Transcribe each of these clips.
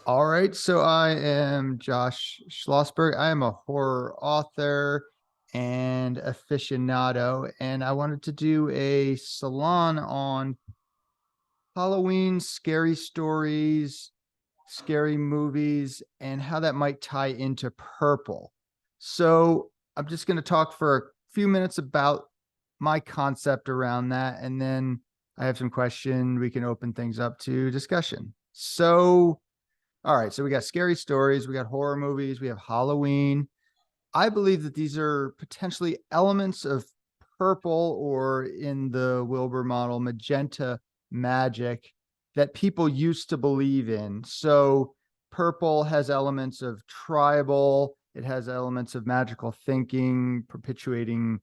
All right, so I am Josh Schlossberg. I am a horror author and aficionado, and I wanted to do a salon on Halloween, scary stories, scary movies, and how that might tie into purple. So I'm just going to talk for a few minutes about my concept around that, and then I have some questions. We can open things up to discussion. So all right, so we got scary stories, we got horror movies, we have Halloween. I believe that these are potentially elements of purple, or in the Wilbur model, magenta magic that people used to believe in. So purple has elements of tribal, it has elements of magical thinking, perpetuating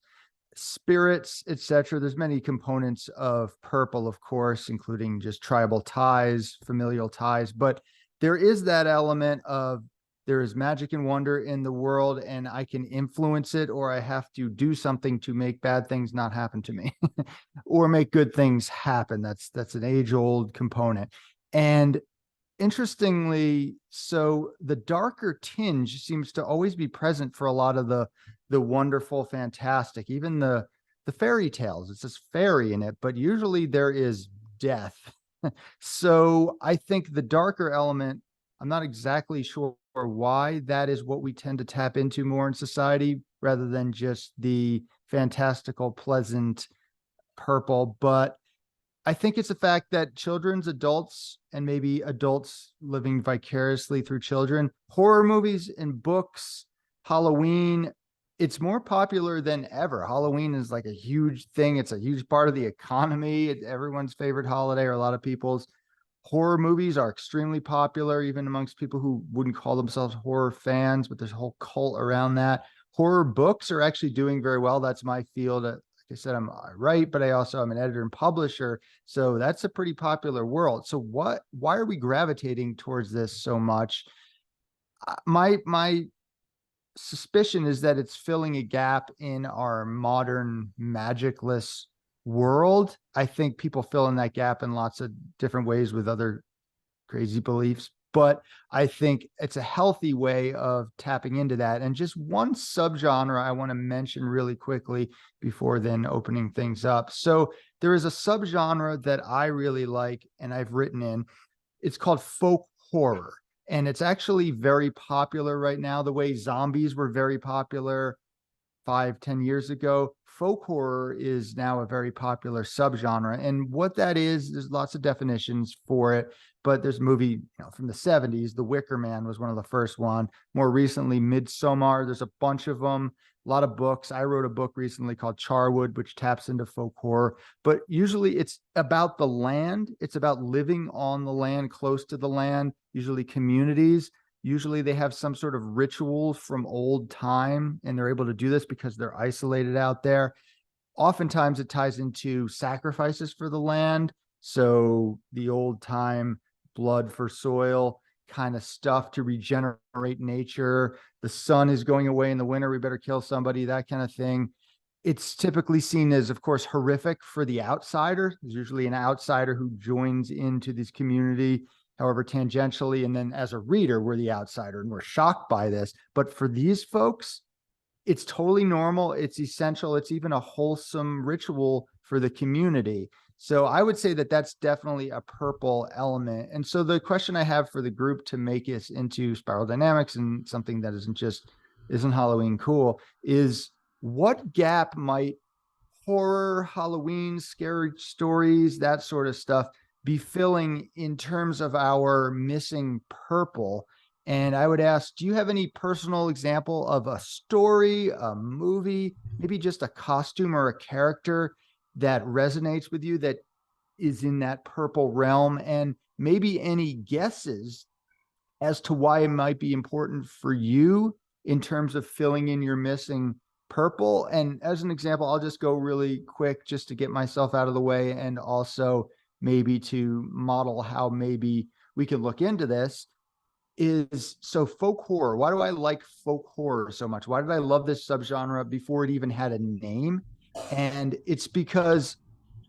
spirits, etc. There's many components of purple, of course, including just tribal ties, familial ties, but there is that element of there is magic and wonder in the world, and I can influence it, or I have to do something to make bad things not happen to me or make good things happen. That's an age old component. And interestingly, so the darker tinge seems to always be present for a lot of the wonderful, fantastic, even the fairy tales. It says fairy in it, but usually there is death. So I think the darker element, I'm not exactly sure why that is what we tend to tap into more in society rather than just the fantastical, pleasant purple. But I think it's a fact that children's, adults, and maybe adults living vicariously through children, horror movies and books, Halloween, it's more popular than ever. Halloween is like a huge thing. It's a huge part of the economy. It's everyone's favorite holiday, or a lot of people's. Horror movies are extremely popular, even amongst people who wouldn't call themselves horror fans, but there's a whole cult around that. Horror books are actually doing very well. That's my field. Like I said, I write, but I also am an editor and publisher. So that's a pretty popular world. So why are we gravitating towards this so much? My suspicion is that it's filling a gap in our modern magicless world. I think people fill in that gap in lots of different ways with other crazy beliefs, but I think it's a healthy way of tapping into that. And just one subgenre I want to mention really quickly before then opening things up. So there is a subgenre that I really like and I've written in. It's called folk horror. And it's actually very popular right now, the way zombies were very popular 5, 10 years ago. Folk horror is now a very popular subgenre. And what that is, there's lots of definitions for it, but there's a movie, from the 70s, The Wicker Man was one of the first one. More recently, Midsommar, there's a bunch of them, a lot of books. I wrote a book recently called Charwood, which taps into folk horror, but usually it's about the land. It's about living on the land, close to the land, usually communities. Usually they have some sort of rituals from old time, and they're able to do this because they're isolated out there. Oftentimes it ties into sacrifices for the land. So the old time blood for soil kind of stuff to regenerate nature. The sun is going away in the winter. We better kill somebody, that kind of thing. It's typically seen as, of course, horrific for the outsider. There's usually an outsider who joins into this community, however, tangentially. And then as a reader, we're the outsider and we're shocked by this. But for these folks, it's totally normal. It's essential. It's even a wholesome ritual for the community. So I would say that that's definitely a purple element. And so the question I have for the group to make us into spiral dynamics and something that isn't Halloween cool is, what gap might horror, Halloween, scary stories, that sort of stuff be filling in terms of our missing purple? And I would ask, do you have any personal example of a story, a movie, maybe just a costume or a character that resonates with you that is in that purple realm? And maybe any guesses as to why it might be important for you in terms of filling in your missing purple. And as an example, I'll just go really quick just to get myself out of the way, and also maybe to model how maybe we can look into this. Is so folk horror. Why do I like folk horror so much? Why did I love this subgenre before it even had a name? And it's because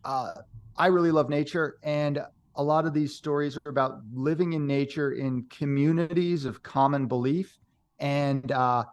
uh, I really love nature, and a lot of these stories are about living in nature in communities of common belief. And, I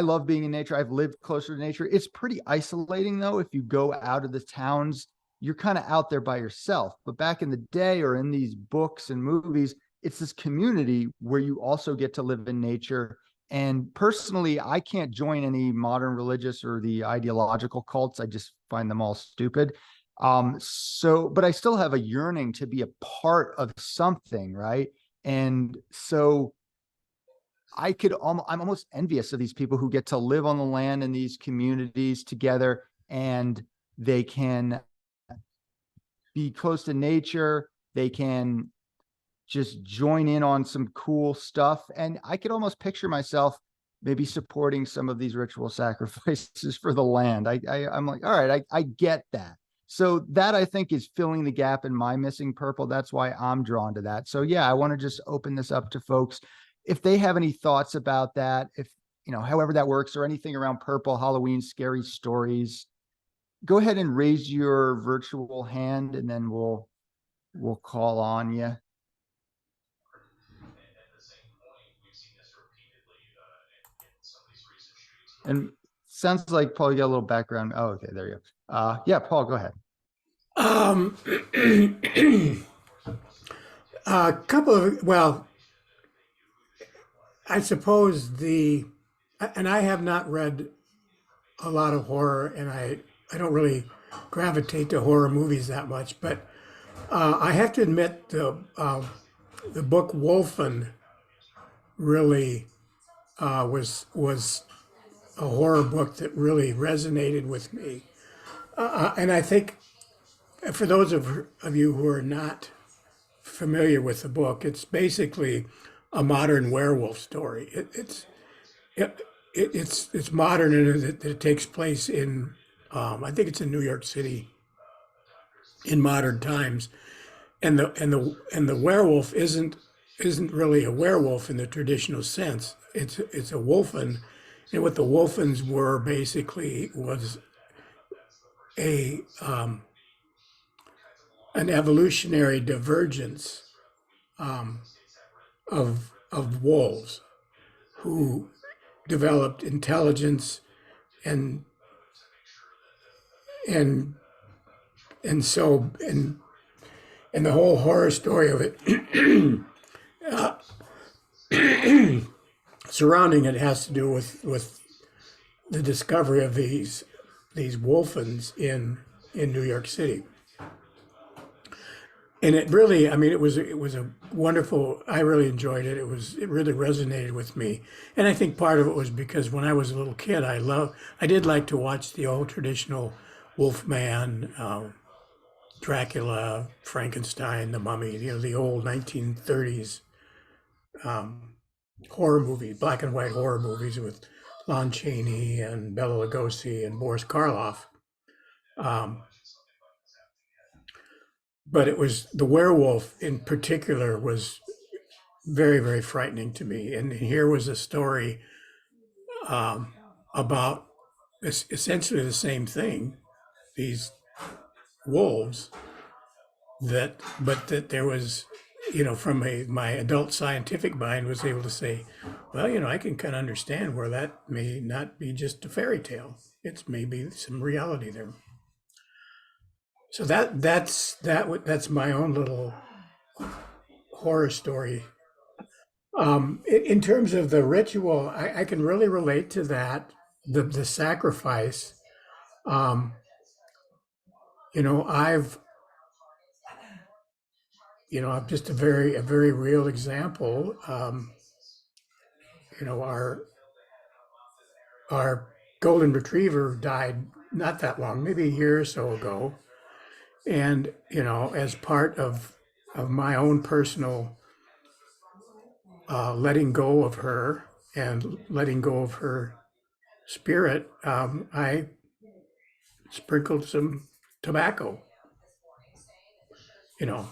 love being in nature. I've lived closer to nature. It's pretty isolating, though. If you go out of the towns, you're kind of out there by yourself. But back in the day, or in these books and movies, it's this community where you also get to live in nature. And personally, I can't join any modern religious or the ideological cults. I just find them all stupid. But I still have a yearning to be a part of something, right? And so I'm almost envious of these people who get to live on the land in these communities together, and they can be close to nature. They can just join in on some cool stuff. And I could almost picture myself maybe supporting some of these ritual sacrifices for the land. I'm like, all right, I get that. So that, I think, is filling the gap in my missing purple. That's why I'm drawn to that. So yeah, I want to just open this up to folks. If they have any thoughts about that, if, however that works, or anything around purple, Halloween, scary stories, go ahead and raise your virtual hand, and then we'll call on you. And sounds like, Paul, you got a little background. Oh, okay, there you go. Yeah, Paul, go ahead. A couple of, well, I suppose and I have not read a lot of horror, and I don't really gravitate to horror movies that much, but I have to admit the book Wolfen really was a horror book that really resonated with me. And I think for those of you who are not familiar with the book, it's basically a modern werewolf story. It's modern in that it takes place in I think it's in New York City in modern times, and the werewolf isn't really a werewolf in the traditional sense. It's a wolfen, and what the wolfens were basically was a an evolutionary divergence of wolves who developed intelligence and and and so and the whole horror story of it surrounding it has to do with the discovery of these wolfens in New York City. And it really, I mean, it was a wonderful. I really enjoyed it. It really resonated with me, and I think part of it was because when I was a little kid, I did like to watch the old traditional Wolfman, Dracula, Frankenstein, the Mummy, the old 1930s horror movies, black and white horror movies with Lon Chaney and Bela Lugosi and Boris Karloff. Um, but it was the werewolf in particular was very, very frightening to me. And here was a story about essentially the same thing, these wolves but that there was, from my adult scientific mind was able to say, well, I can kind of understand where that may not be just a fairy tale. It's maybe some reality there. So that's my own little horror story. In terms of the ritual, I can really relate to that. The sacrifice. Um, I've I'm just a very real example. Our golden retriever died not that long, maybe a year or so ago, and as part of my own personal letting go of her and letting go of her spirit, I sprinkled some tobacco. You know,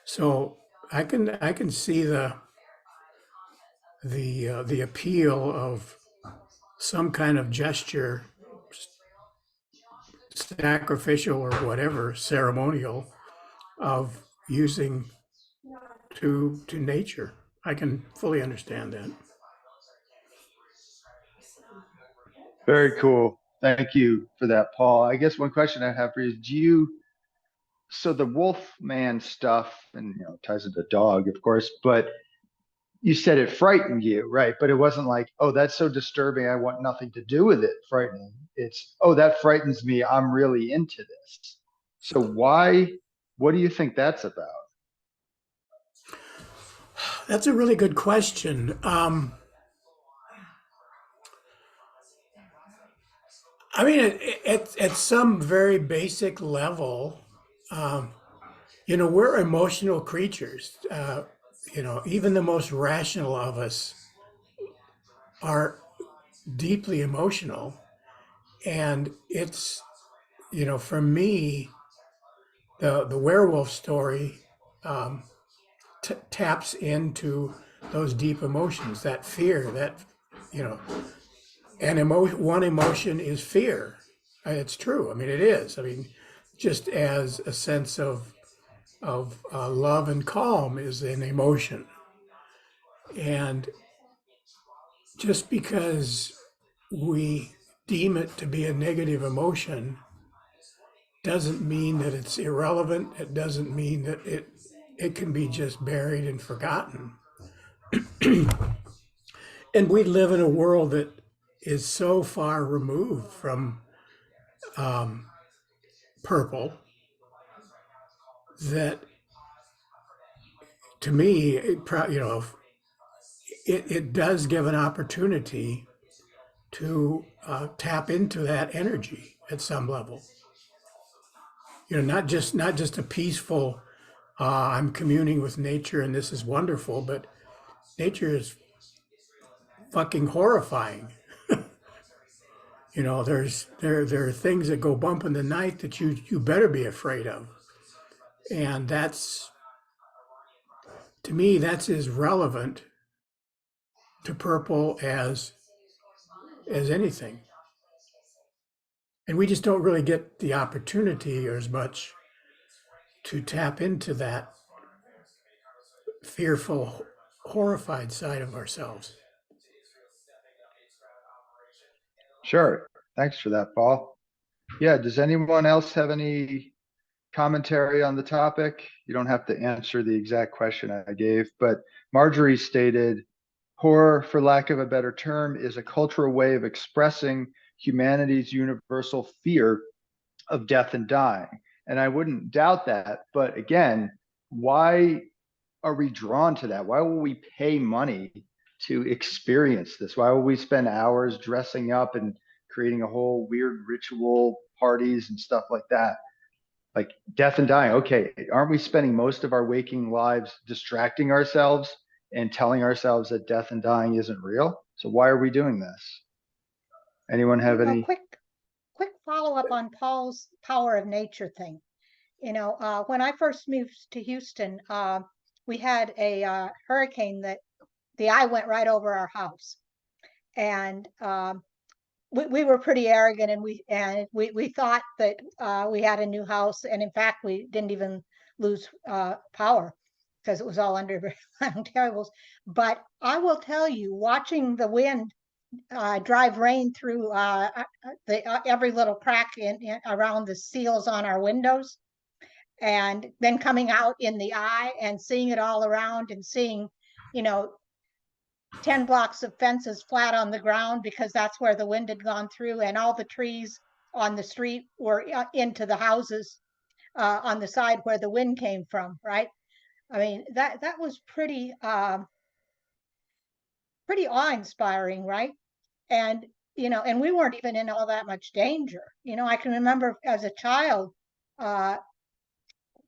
so I can see the appeal of some kind of gesture, sacrificial or whatever, ceremonial, of using to nature. I can fully understand that. Very cool. Thank you for that, Paul. I guess one question I have for you is, so the wolf man stuff, and ties into dog, of course, but you said it frightened you, right? But it wasn't like, oh, that's so disturbing, I want nothing to do with it, frightening. It's, oh, that frightens me, I'm really into this. So what do you think that's about? That's a really good question. I mean, at some very basic level, um, we're emotional creatures. Even the most rational of us are deeply emotional. And it's, for me, the werewolf story um, taps into those deep emotions, that fear, that, you know, and one emotion is fear. It's true. I mean, it is. I mean, just as a sense of love and calm is an emotion, and just because we deem it to be a negative emotion doesn't mean that it's irrelevant. It doesn't mean that it can be just buried and forgotten. And we live in a world that is so far removed from um, purple that, to me, it does give an opportunity to tap into that energy at some level. Not just a peaceful. I'm communing with nature and this is wonderful, but nature is fucking horrifying. There are things that go bump in the night that you better be afraid of, and that's, to me, that's as relevant to purple as anything. And we just don't really get the opportunity or as much to tap into that fearful, horrified side of ourselves. Sure. Thanks for that, Paul. Yeah, does anyone else have any commentary on the topic? You don't have to answer the exact question I gave, but Marjorie stated, horror, for lack of a better term, is a cultural way of expressing humanity's universal fear of death and dying. And I wouldn't doubt that. But again, why are we drawn to that? Why will we pay money to experience this? Why will we spend hours dressing up and creating a whole weird ritual parties and stuff like that? Like death and dying. Okay, aren't we spending most of our waking lives distracting ourselves and telling ourselves that death and dying isn't real? So why are we doing this? Anyone have any? Quick follow up on Paul's power of nature thing. When I first moved to Houston, we had a hurricane that the eye went right over our house, and we were pretty arrogant, and we thought that we had a new house, and in fact we didn't even lose power because it was all underground cables. But I will tell you, watching the wind drive rain through every little crack around the seals on our windows, and then coming out in the eye and seeing it all around, and seeing, you know, 10 blocks of fences flat on the ground because that's where the wind had gone through, and all the trees on the street were into the houses on the side where the wind came from, right? I mean, that was pretty awe-inspiring, right? And and we weren't even in all that much danger. I can remember as a child, uh,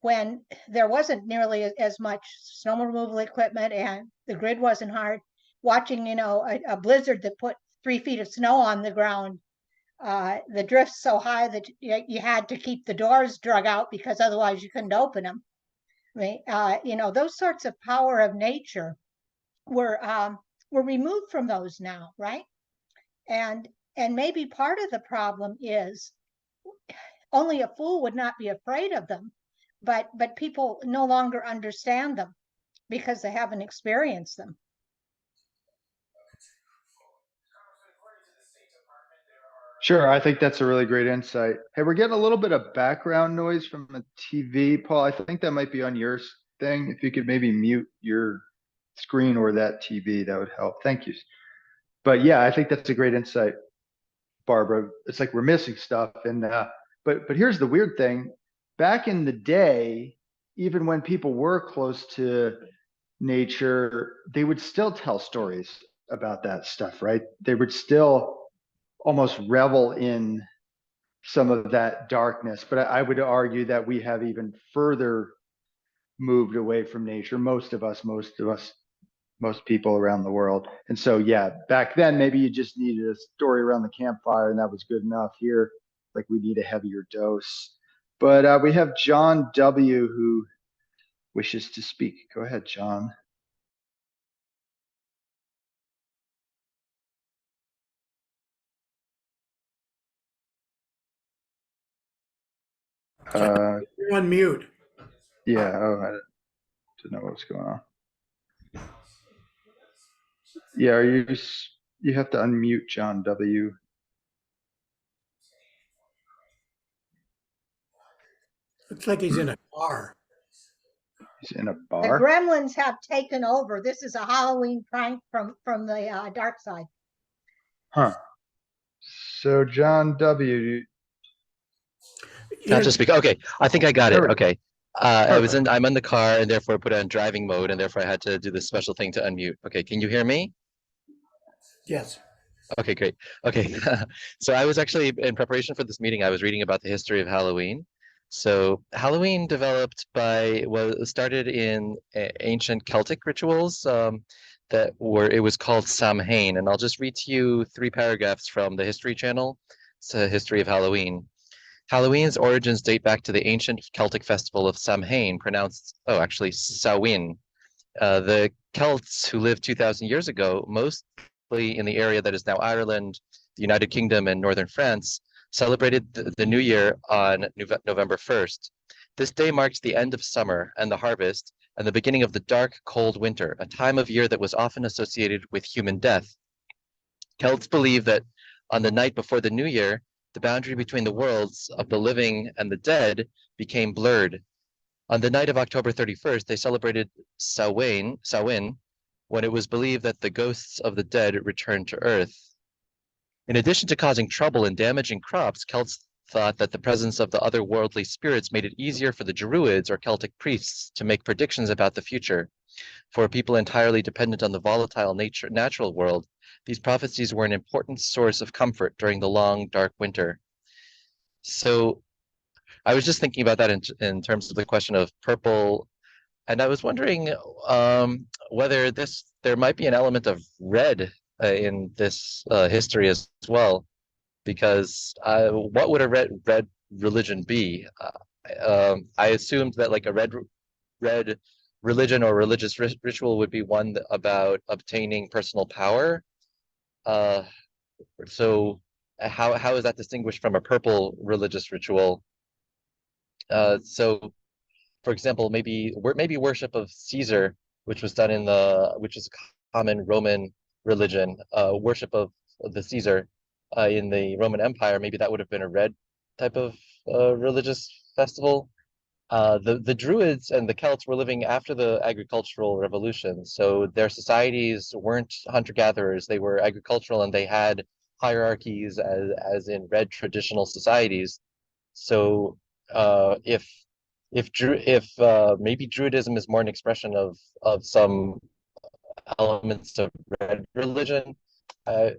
when there wasn't nearly as much snow removal equipment and the grid wasn't hard, watching a blizzard that put 3 feet of snow on the ground, the drifts so high that you had to keep the doors drug out because otherwise you couldn't open them. I mean, those sorts of power of nature were removed from those now, right? And maybe part of the problem is only a fool would not be afraid of them. but people no longer understand them because they haven't experienced them. Sure, I think that's a really great insight. Hey, we're getting a little bit of background noise from the TV, Paul. I think that might be on your thing. If you could maybe mute your screen or that TV, that would help. Thank you. But yeah, I think that's a great insight, Barbara. It's like we're missing stuff. And but here's the weird thing. Back in the day, even when people were close to nature, they would still tell stories about that stuff, right? They would still almost revel in some of that darkness. But I would argue that we have even further moved away from nature. Most of us, most people around the world. And so, yeah, back then, maybe you just needed a story around the campfire and that was good enough. Here, like we need a heavier dose. But we have John W. who wishes to speak. Go ahead, John. You're on mute. Yeah. Oh, I didn't know what was going on. Yeah, you have to unmute John W. Looks like he's in a car. He's in a The bar. gremlins have taken over. This is a Halloween prank from the dark side. Huh. So John W. Not to speak. Okay, I think I got it. There we go. Okay. Perfect. I'm in the car and therefore put on driving mode and therefore I had to do this special thing to unmute. Okay, can you hear me? Yes. Okay, great. Okay. So I was actually in preparation for this meeting, I was reading about the history of Halloween. So Halloween developed started in ancient Celtic rituals it was called Samhain. And I'll just read to you 3 paragraphs from the History Channel. It's a history of Halloween. Halloween's origins date back to the ancient Celtic festival of Samhain, pronounced, oh, actually, Samhain. The Celts who lived 2,000 years ago, mostly in the area that is now Ireland, the United Kingdom, and northern France, celebrated the new year on November 1st. This day marked the end of summer and the harvest, and the beginning of the dark, cold winter, a time of year that was often associated with human death. Celts believe that on the night before the new year, the boundary between the worlds of the living and the dead became blurred. On the night of October 31st, they celebrated Samhain, when it was believed that the ghosts of the dead returned to Earth. In addition to causing trouble and damaging crops, Celts thought that the presence of the otherworldly spirits made it easier for the Druids or Celtic priests to make predictions about the future. For people entirely dependent on the volatile natural world, these prophecies were an important source of comfort during the long, dark winter. So I was just thinking about that in terms of the question of purple, and I was wondering whether there might be an element of red in this history as well, because what would a red religion be? I assumed that like a red religion or religious ritual would be one about obtaining personal power. So how is that distinguished from a purple religious ritual? So, for example, maybe worship of Caesar, which was done which is a common Roman religion, worship of the Caesar in the Roman Empire. Maybe that would have been a red type of religious festival. The Druids and the Celts were living after the agricultural revolution, so their societies weren't hunter-gatherers, they were agricultural and they had hierarchies as in red traditional societies. So if maybe Druidism is more an expression of some elements of red religion, I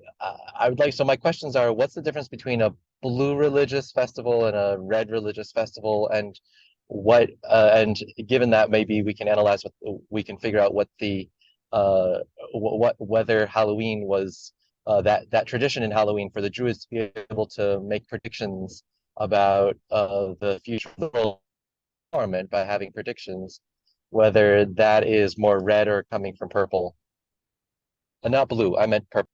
would like, so my questions are, what's the difference between a blue religious festival and a red religious festival, and and given that, maybe we can analyze we can figure out what the whether Halloween was that tradition in Halloween for the Druids to be able to make predictions about the future of the empowerment by having predictions, whether that is more red or coming from purple. Not blue, I meant purple.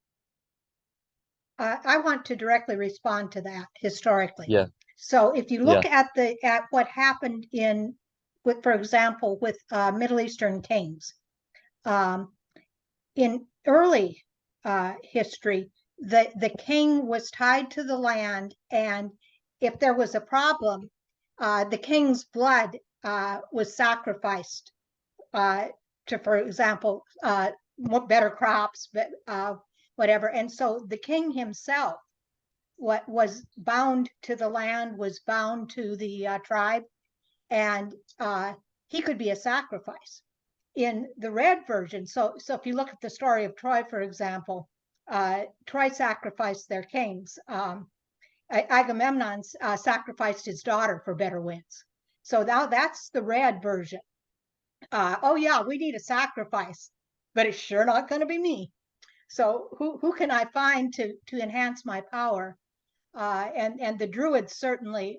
I want to directly respond to that historically. Yeah. So if you Yeah. look at what happened in with, for example, with Middle Eastern kings. In early history, the king was tied to the land, and if there was a problem, the king's blood was sacrificed to, for example, better crops, but whatever. And so the king himself, what was bound to the land, was bound to the tribe, and he could be a sacrifice. In the red version, so if you look at the story of Troy, for example, Troy sacrificed their kings. Agamemnon sacrificed his daughter for better winds. So now that's the red version. Oh yeah, we need a sacrifice, but it's sure not going to be me. So who can I find to enhance my power? And the Druids certainly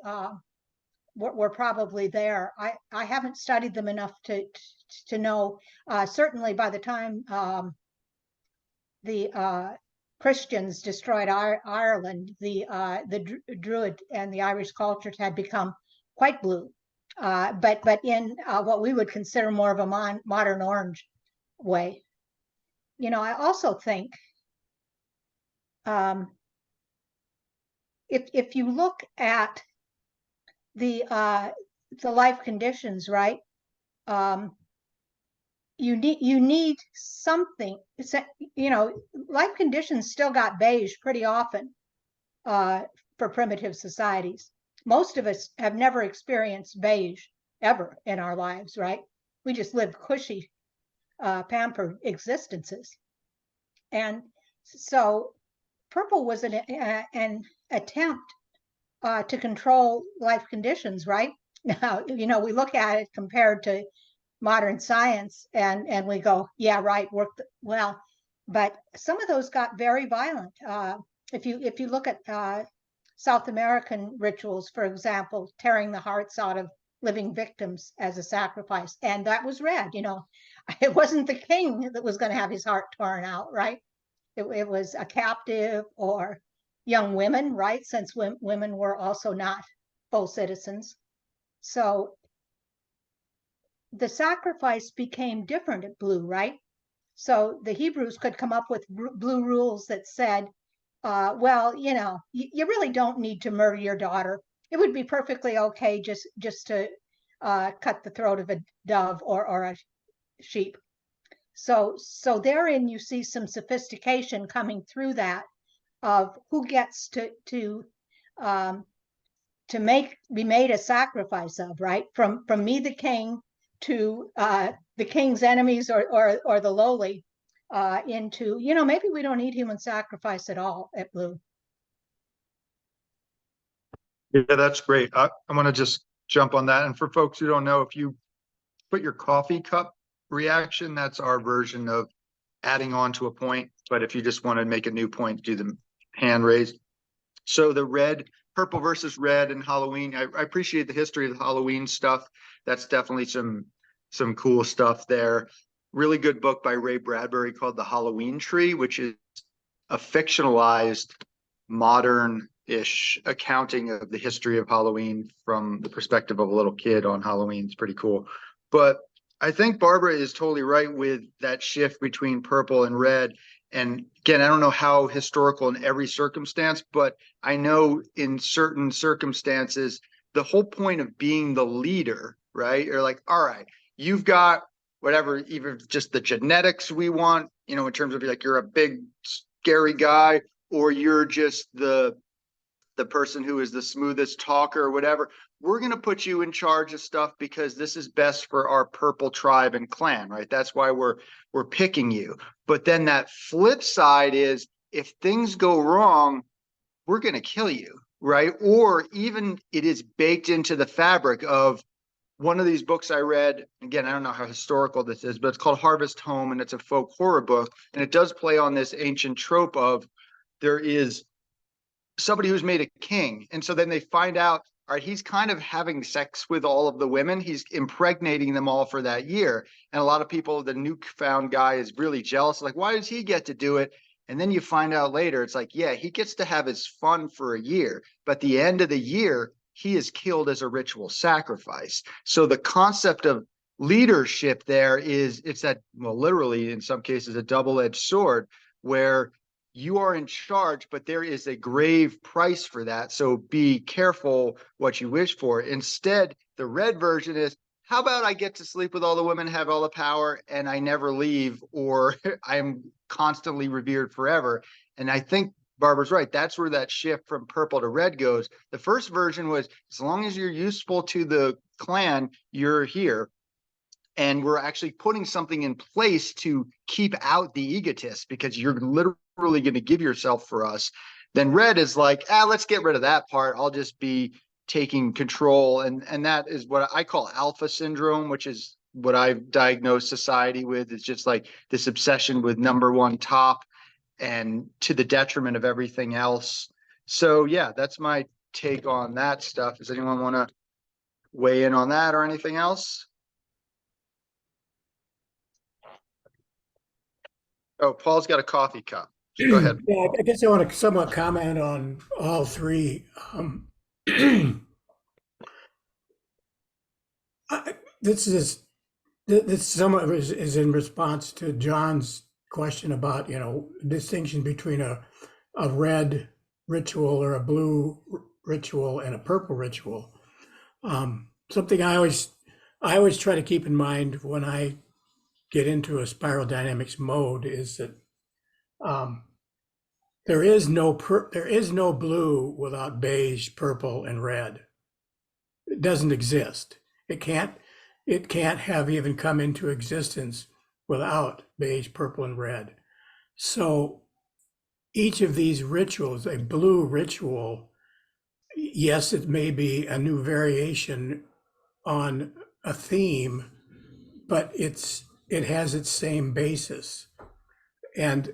were probably there. I haven't studied them enough to know. Certainly by the time the Christians destroyed Ireland, the Druid and the Irish cultures had become quite blue, but in what we would consider more of a modern orange way. You know, I also think if you look at the life conditions, right? You need something. You know, life conditions still got beige pretty often for primitive societies. Most of us have never experienced beige ever in our lives, right? We just live cushy, pampered existences. And so purple was an attempt to control life conditions, right? Now, you know, we look at it compared to modern science and we go, yeah, right, worked well. But some of those got very violent. If you look at South American rituals, for example, tearing the hearts out of living victims as a sacrifice, and that was red. You know, it wasn't the king that was going to have his heart torn out, right? It was a captive or young women, right? Since women were also not full citizens. So the sacrifice became different at blue, right? So the Hebrews could come up with blue rules that said, well, you know, you really don't need to murder your daughter. It would be perfectly okay just to cut the throat of a dove or a sheep. So therein you see some sophistication coming through that of who gets to be made a sacrifice of, right? From me, the king, to the king's enemies or the lowly, into, you know, maybe we don't need human sacrifice at all at blue. Yeah, that's great. I want to just jump on that. And for folks who don't know, if you put your coffee cup reaction, that's our version of adding on to a point. But if you just want to make a new point, do the hand raise. So the purple versus red and Halloween. I appreciate the history of the Halloween stuff. That's definitely some cool stuff there. Really good book by Ray Bradbury called The Halloween Tree, which is a fictionalized modern-ish accounting of the history of Halloween from the perspective of a little kid on Halloween. It's pretty cool. But I think Barbara is totally right with that shift between purple and red. And again, I don't know how historical in every circumstance, but I know in certain circumstances, the whole point of being the leader, right? You're like, all right, you've got whatever, even just the genetics we want, you know, in terms of like, you're a big, scary guy, or you're just the person who is the smoothest talker or whatever. We're going to put you in charge of stuff because this is best for our purple tribe and clan, right? That's why we're picking you. But then that flip side is, if things go wrong, we're going to kill you, right? Or even it is baked into the fabric of one of these books I read. Again, I don't know how historical this is, but it's called Harvest Home, and it's a folk horror book. And it does play on this ancient trope of there is somebody who's made a king. And so then they find out, all right, he's kind of having sex with all of the women. He's impregnating them all for that year. And a lot of people, the newfound guy is really jealous. Like, why does he get to do it? And then you find out later, it's like, yeah, he gets to have his fun for a year. But at the end of the year, he is killed as a ritual sacrifice. So the concept of leadership there is, it's that, well, literally in some cases, a double-edged sword, where you are in charge, but there is a grave price for that. So be careful what you wish for. Instead, the red version is, how about I get to sleep with all the women, have all the power, and I never leave, or I'm constantly revered forever. And I think Barbara's right. That's where that shift from purple to red goes. The first version was, as long as you're useful to the clan, you're here. And we're actually putting something in place to keep out the egotists, because you're literally going to give yourself for us. Then red is like, let's get rid of that part. I'll just be taking control. And that is what I call alpha syndrome, which is what I've diagnosed society with. It's just like this obsession with number one top, and to the detriment of everything else. So yeah, that's my take on that stuff. Does anyone want to weigh in on that or anything else? Oh, Paul's got a coffee cup. Go ahead. Yeah, I guess I want to somewhat comment on all three. This somewhat is in response to John's question about, distinction between a red ritual or a blue ritual and a purple ritual. Something I always try to keep in mind when I get into a spiral dynamics mode is that there is no blue without beige, purple, and red. It doesn't exist. It can't have even come into existence without beige, purple, and red. So each of these rituals, a blue ritual, yes, it may be a new variation on a theme, but it has its same basis. And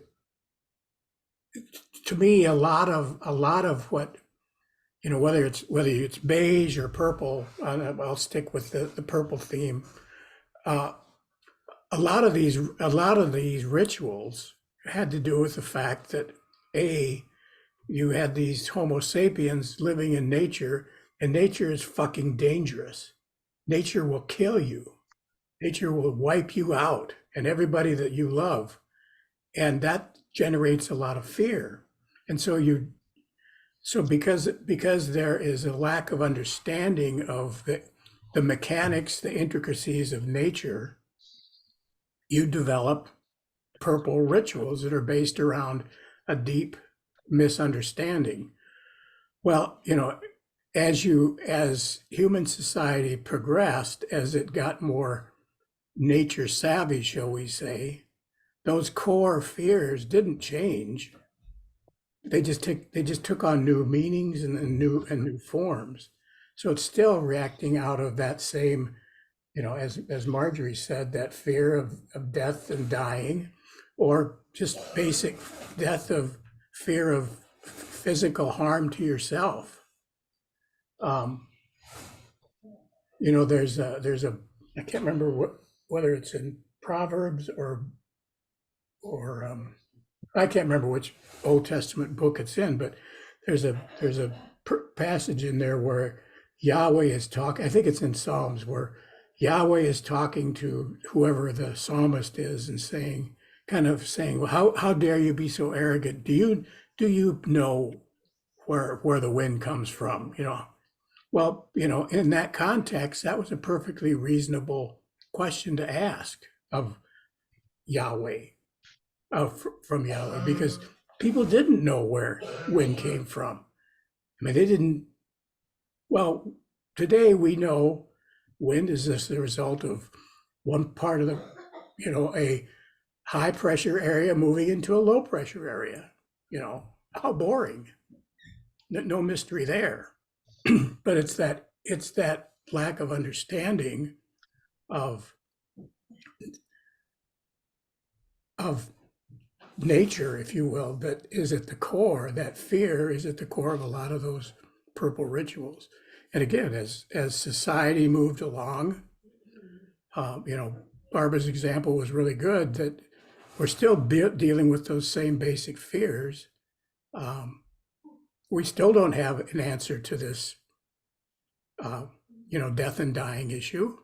to me, a lot of what, whether it's beige or purple, I'll stick with the purple theme. A lot of these rituals had to do with the fact that you had these Homo sapiens living in nature, and nature is fucking dangerous. Nature will kill you. Nature will wipe you out and everybody that you love, and that generates a lot of fear. And so because there is a lack of understanding of the mechanics, the intricacies of nature, you develop purple rituals that are based around a deep misunderstanding. Well, as human society progressed, as it got more nature savvy, shall we say, those core fears didn't change. They just took on new meanings and new forms. So it's still reacting out of that same, as Marjorie said, that fear of death and dying, or just basic death of fear of physical harm to yourself. There's a I can't remember whether it's in Proverbs or I can't remember which Old Testament book it's in, but there's a passage in there where Yahweh is talking. I think it's in Psalms, where Yahweh is talking to whoever the psalmist is and saying, well, how dare you be so arrogant? Do you know where the wind comes from? Well, in that context, that was a perfectly reasonable question to ask of Yahweh. From Yahweh, because people didn't know where wind came from. I mean, they didn't. Well, today we know wind is just the result of one part of a high pressure area moving into a low pressure area. How boring. No mystery there. But it's that lack of understanding of nature, if you will, that is at the core. That fear is at the core of a lot of those purple rituals. And again, as society moved along, Barbara's example was really good, that we're still dealing with those same basic fears. We still don't have an answer to this death and dying issue.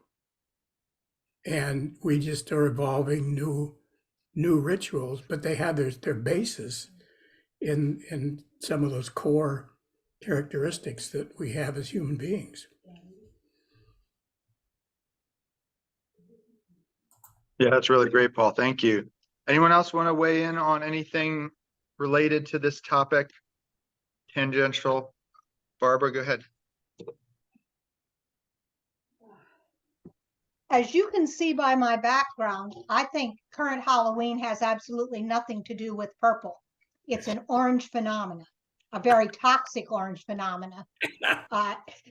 And we just are evolving new rituals, but they have their basis in some of those core characteristics that we have as human beings. Yeah, that's really great, Paul. Thank you. Anyone else want to weigh in on anything related to this topic? Tangential? Barbara, go ahead. As you can see by my background, I think current Halloween has absolutely nothing to do with purple. It's an orange phenomena, a very toxic orange phenomena.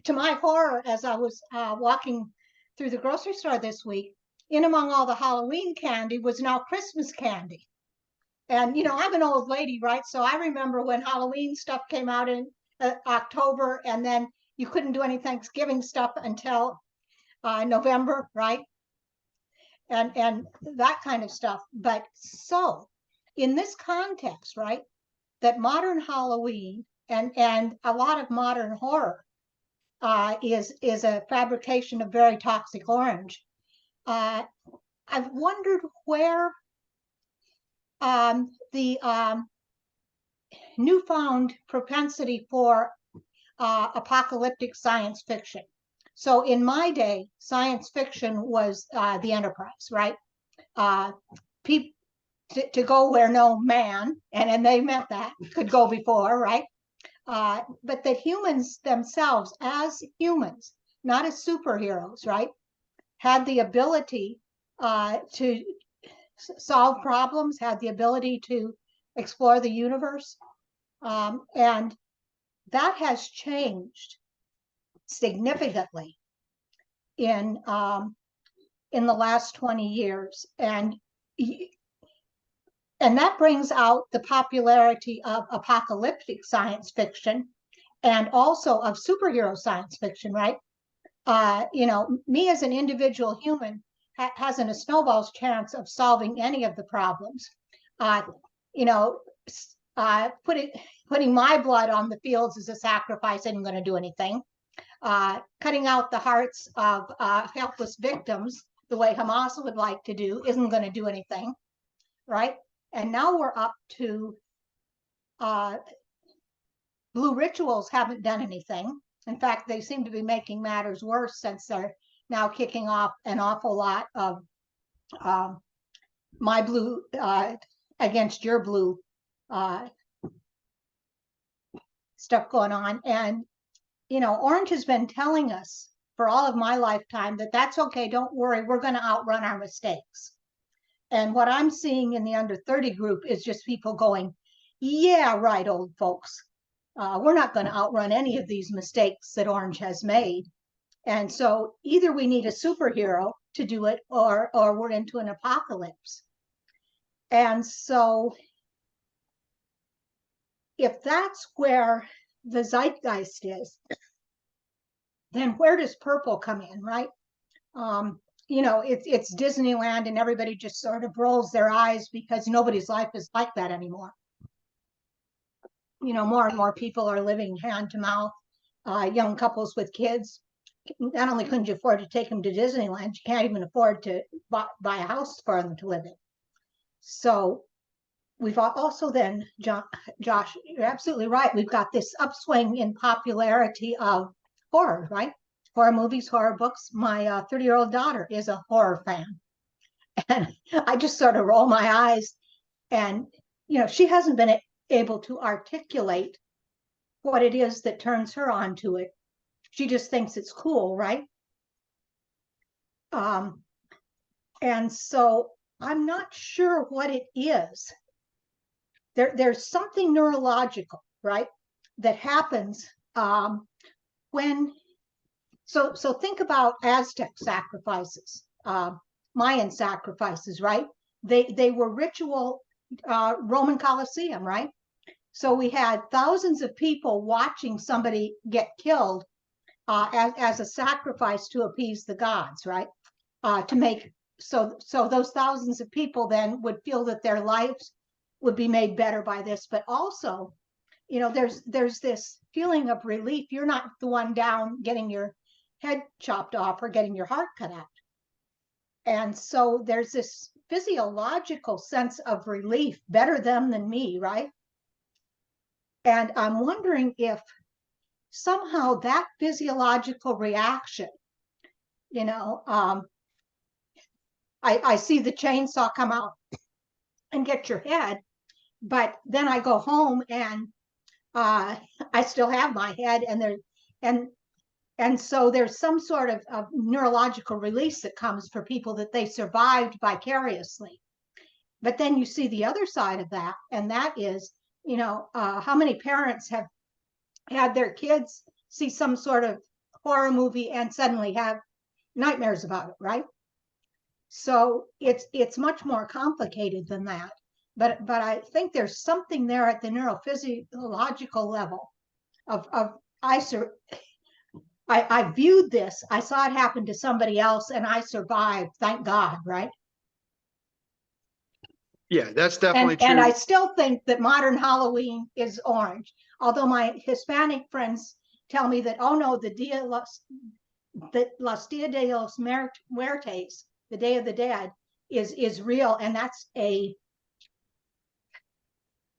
To my horror, as I was walking through the grocery store this week, in among all the Halloween candy was now Christmas candy. And, I'm an old lady, right? So I remember when Halloween stuff came out in October, and then you couldn't do any Thanksgiving stuff until November, right? And that kind of stuff. But so in this context, right, that modern Halloween and a lot of modern horror is a fabrication of very toxic orange. I've wondered where the newfound propensity for apocalyptic science fiction. So in my day, science fiction was the Enterprise, right? People to go where no man, and they meant that, could go before, right? But that humans themselves, as humans, not as superheroes, right, had the ability to solve problems, had the ability to explore the universe. And that has changed significantly in the last 20 years. And that brings out the popularity of apocalyptic science fiction and also of superhero science fiction, right? Me as an individual human hasn't a snowball's chance of solving any of the problems. Putting my blood on the fields as a sacrifice isn't going to do anything. Cutting out the hearts of helpless victims the way Hamas would like to do isn't going to do anything, right? And now we're up to blue rituals haven't done anything. In fact, they seem to be making matters worse since they're now kicking off an awful lot of my blue against your blue stuff going on. And, Orange has been telling us for all of my lifetime that that's okay, don't worry, we're going to outrun our mistakes. And what I'm seeing in the under 30 group is just people going, yeah, right, old folks. We're not going to outrun any of these mistakes that Orange has made. And so either we need a superhero to do it or we're into an apocalypse. And so if that's where the zeitgeist is, then where does purple come in, right? It's Disneyland and everybody just sort of rolls their eyes because nobody's life is like that anymore. More and more people are living hand to mouth, young couples with kids. Not only couldn't you afford to take them to Disneyland, you can't even afford to buy a house for them to live in. So we've also then, Josh, you're absolutely right. We've got this upswing in popularity of horror, right? Horror movies, horror books. My 30-year-old daughter is a horror fan. And I just sort of roll my eyes. And, she hasn't been able to articulate what it is that turns her on to it. She just thinks it's cool, right? And so I'm not sure what it is. There's something neurological, right, that happens when. So think about Aztec sacrifices, Mayan sacrifices, right? They were ritual Roman Colosseum, right? So we had thousands of people watching somebody get killed as a sacrifice to appease the gods, right? To make so those thousands of people then would feel that their lives would be made better by this, but also, there's this feeling of relief. You're not the one down getting your head chopped off or getting your heart cut out. And so there's this physiological sense of relief, better them than me, right? And I'm wondering if somehow that physiological reaction, you know, I see the chainsaw come out and get your head, but then I go home and I still have my head, and so there's some sort of neurological release that comes for people that they survived vicariously. But then you see the other side of that, and that is, you know, how many parents have had their kids see some sort of horror movie and suddenly have nightmares about it, right? So it's much more complicated than that. But I think there's something there at the neurophysiological level of I viewed this, I saw it happen to somebody else, and I survived, thank God, right? Yeah, that's definitely true. And I still think that modern Halloween is orange, although my Hispanic friends tell me that, oh no, Los Dia de los Muertos, the Day of the Dead, is real, and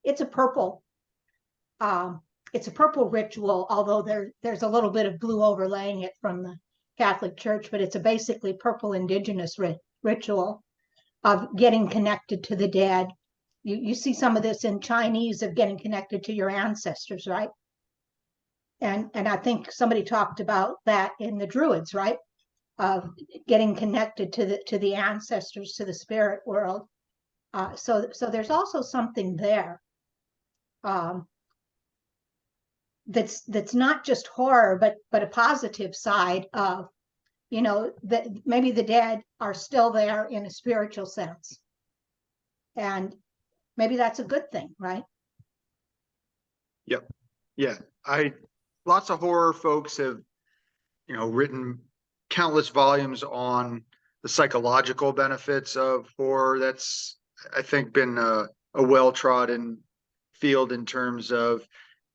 it's a purple ritual, although there's a little bit of blue overlaying it from the Catholic Church, but it's a basically purple indigenous ritual of getting connected to the dead. You see some of this in Chinese of getting connected to your ancestors, right? And I think somebody talked about that in the Druids, right? Of getting connected to the ancestors, to the spirit world. So there's also something there. That's not just horror, but a positive side of, you know, that maybe the dead are still there in a spiritual sense, and maybe that's a good thing, right? Yep. Yeah. Lots of horror folks have, you know, written countless volumes on the psychological benefits of horror. That's, I think, been a well-trodden field in terms of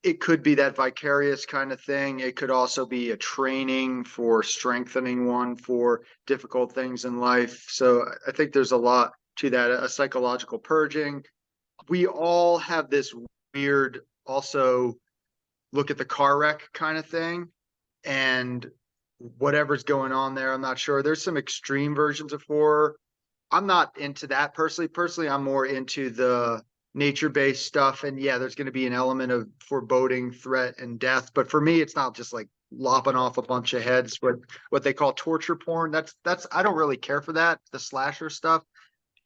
it could be that vicarious kind of thing. It could also be a training for strengthening one for difficult things in life. So I think there's a lot to that, a psychological purging. We all have this weird also look at the car wreck kind of thing, and whatever's going on there, I'm not sure. There's some extreme versions of horror. I'm not into that personally. I'm more into the nature-based stuff, and yeah, there's going to be an element of foreboding, threat, and death, but for me it's not just like lopping off a bunch of heads, but what they call torture porn. That's I don't really care for that, the slasher stuff.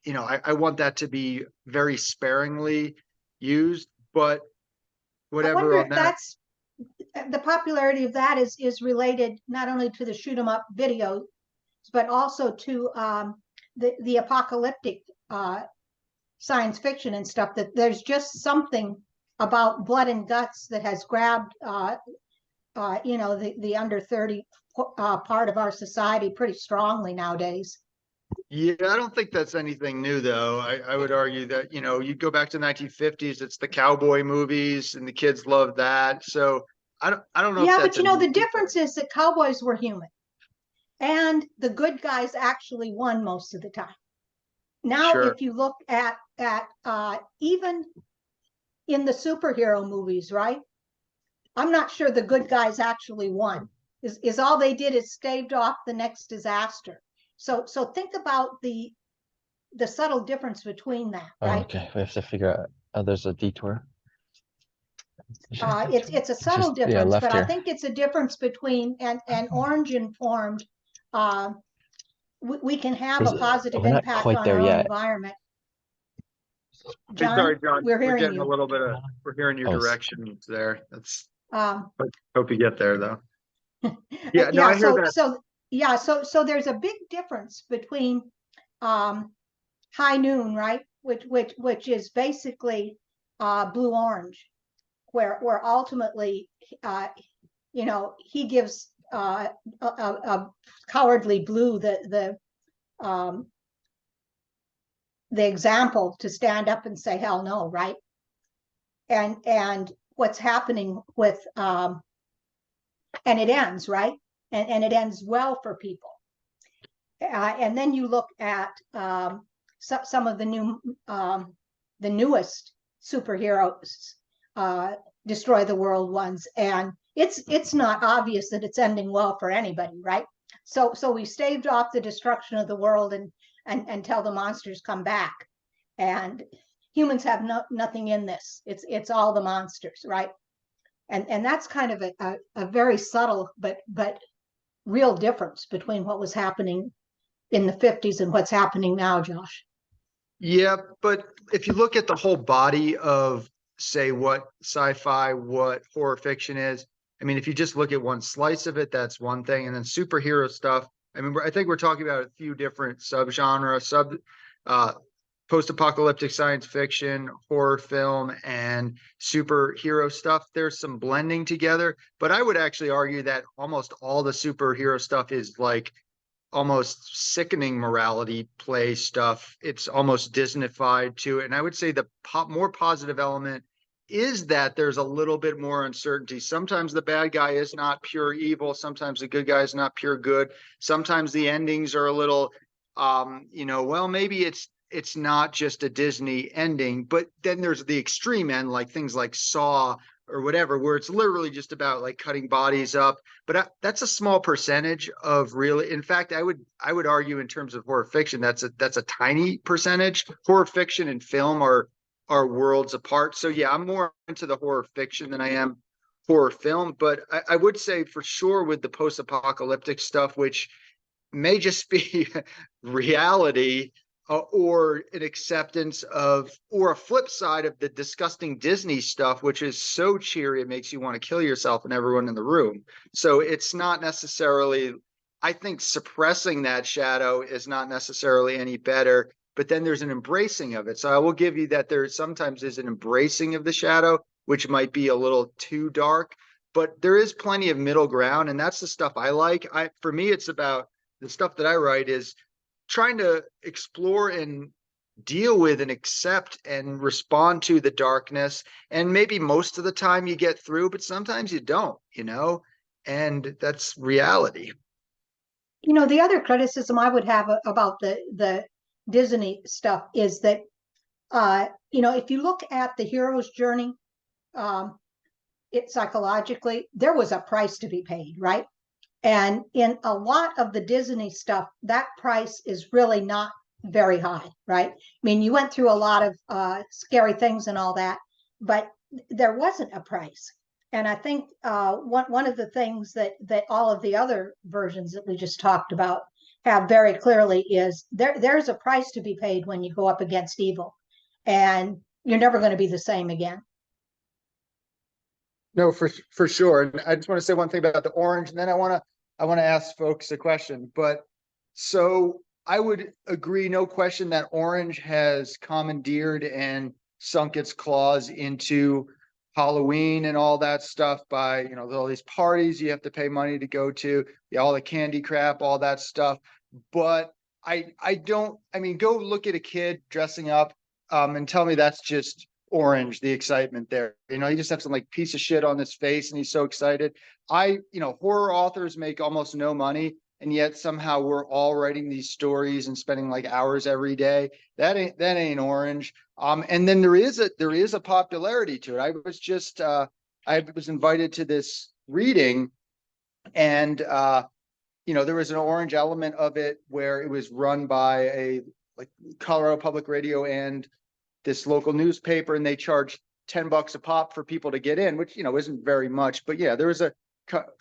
You know, I want that to be very sparingly used, but I whatever wonder on if that. that's the popularity of that is related not only to the shoot 'em up videos, but also to the apocalyptic science fiction and stuff, that there's just something about blood and guts that has grabbed you know, the under 30 part of our society pretty strongly nowadays. Yeah, I don't think that's anything new, though. I would argue that, you know, you go back to the 1950s, it's the cowboy movies, and the kids love that. So I don't know if Yeah, that's but you know, the new difference is that cowboys were human, and the good guys actually won most of the time. Now, Sure. if you look at even in the superhero movies, right? I'm not sure the good guys actually won. Is all they did is staved off the next disaster. So think about the subtle difference between that, right? Okay, we have to figure out. Oh, there's a detour. It's a subtle Just, yeah, difference, left but I here. think it's a difference between an orange informed. We can have a positive We're not impact quite on there our own yet. environment. Hey, sorry, John, John. we're We're hearing getting a you. little bit of, we're hearing your Oh, directions there. That's, Um, hope you get there, though. Yeah, no, yeah, I hear that. so there's a big difference between high noon, right? Which is basically blue orange, where ultimately you know, he gives a cowardly blue the example to stand up and say hell no, right? And what's happening with and it ends, right? and it ends well for people. And then you look at some of the newest superheroes, destroy the world ones, and it's not obvious that it's ending well for anybody, right? So we staved off the destruction of the world and until the monsters come back, and humans have nothing in this. It's all the monsters, right? And that's kind of a very subtle but real difference between what was happening in the 50s and what's happening now, Josh. Yeah, but if you look at the whole body of, say, what sci-fi, what horror fiction is, I mean, if you just look at one slice of it, that's one thing. And then superhero stuff, I mean, I think we're talking about a few different subgenre, uh, post-apocalyptic science fiction, horror film, and superhero stuff. There's some blending together, but I would actually argue that almost all the superhero stuff is like almost sickening morality play stuff. It's almost Disneyfied to it. And I would say the more positive element is that there's a little bit more uncertainty. Sometimes the bad guy is not pure evil. Sometimes the good guy is not pure good. Sometimes the endings are a little, well, maybe it's not just a Disney ending, but then there's the extreme end, like things like Saw or whatever, where it's literally just about like cutting bodies up. But that's a small percentage of really. In fact, I would argue in terms of horror fiction, that's a tiny percentage. Horror fiction and film are worlds apart. So yeah, I'm more into the horror fiction than I am horror film. But I would say for sure with the post-apocalyptic stuff, which may just be reality, or an acceptance of, or a flip side of the disgusting Disney stuff, which is so cheery, it makes you want to kill yourself and everyone in the room. So it's not necessarily, I think suppressing that shadow is not necessarily any better, but then there's an embracing of it. So I will give you that there sometimes is an embracing of the shadow, which might be a little too dark, but there is plenty of middle ground. And that's the stuff I like. For me, it's about the stuff that I write is trying to explore and deal with and accept and respond to the darkness. And maybe most of the time you get through, but sometimes you don't, and that's reality. The other criticism I would have about the Disney stuff is that, if you look at the hero's journey, it psychologically, there was a price to be paid, right? And in a lot of the Disney stuff, that price is really not very high, right? I mean, you went through a lot of scary things and all that, but there wasn't a price. And I think one of the things that all of the other versions that we just talked about have very clearly is there's a price to be paid when you go up against evil, and you're never going to be the same again. No, for sure. And I just want to say one thing about the orange, and then I want to ask folks a question. But so I would agree, no question, that orange has commandeered and sunk its claws into Halloween and all that stuff by, all these parties you have to pay money to go to, all the candy crap, all that stuff. But go look at a kid dressing up and tell me that's just orange, the excitement there. He just has some like piece of shit on his face and he's so excited. Horror authors make almost no money, and yet somehow we're all writing these stories and spending like hours every day. That ain't orange. And then there is a popularity to it. I was invited to this reading, and there was an orange element of it where it was run by a like Colorado Public Radio and this local newspaper, and they charged $10 a pop for people to get in, which, isn't very much, but yeah, there was a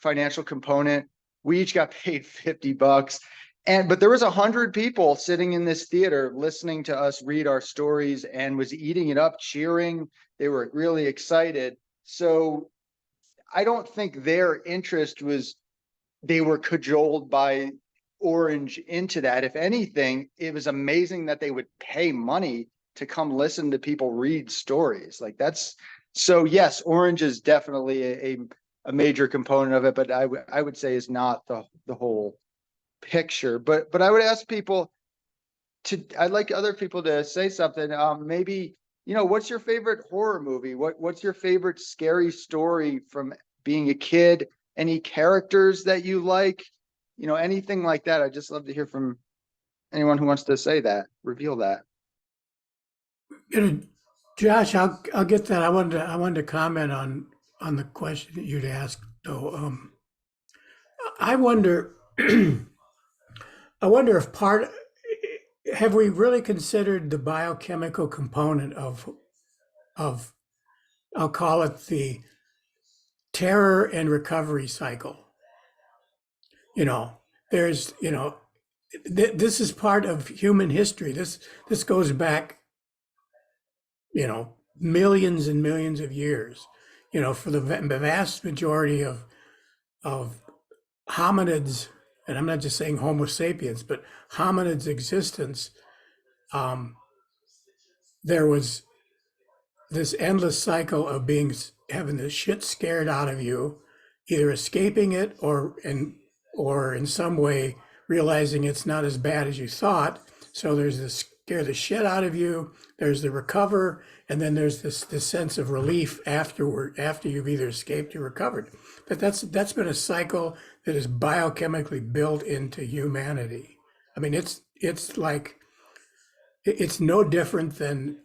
financial component. We each got paid $50, but there was 100 people sitting in this theater listening to us read our stories and was eating it up, cheering. They were really excited. So I don't think their interest was, they were cajoled by orange into that. If anything, it was amazing that they would pay money to come listen to people read stories. Like that's, so yes, orange is definitely a major component of it, but I would say is not the whole picture. But I would ask people I'd like other people to say something. Maybe, what's your favorite horror movie? What's your favorite scary story from being a kid any characters that you like, anything like that. I'd just love to hear from anyone who wants to say that, reveal that. You know, Josh, I'll get that. I wanted to comment on the question that you'd asked. So, I wonder, I wonder if have we really considered the biochemical component of I'll call it the terror and recovery cycle. There's, this is part of human history. This goes back, millions and millions of years. For the vast majority of hominids, and I'm not just saying Homo sapiens, but hominids' existence, there was this endless cycle of having the shit scared out of you, either escaping it or in some way realizing it's not as bad as you thought. So there's the scare the shit out of you, there's the recover, and then there's this sense of relief afterward, after you've either escaped or recovered. But that's been a cycle that is biochemically built into humanity. I mean, it's like it's no different than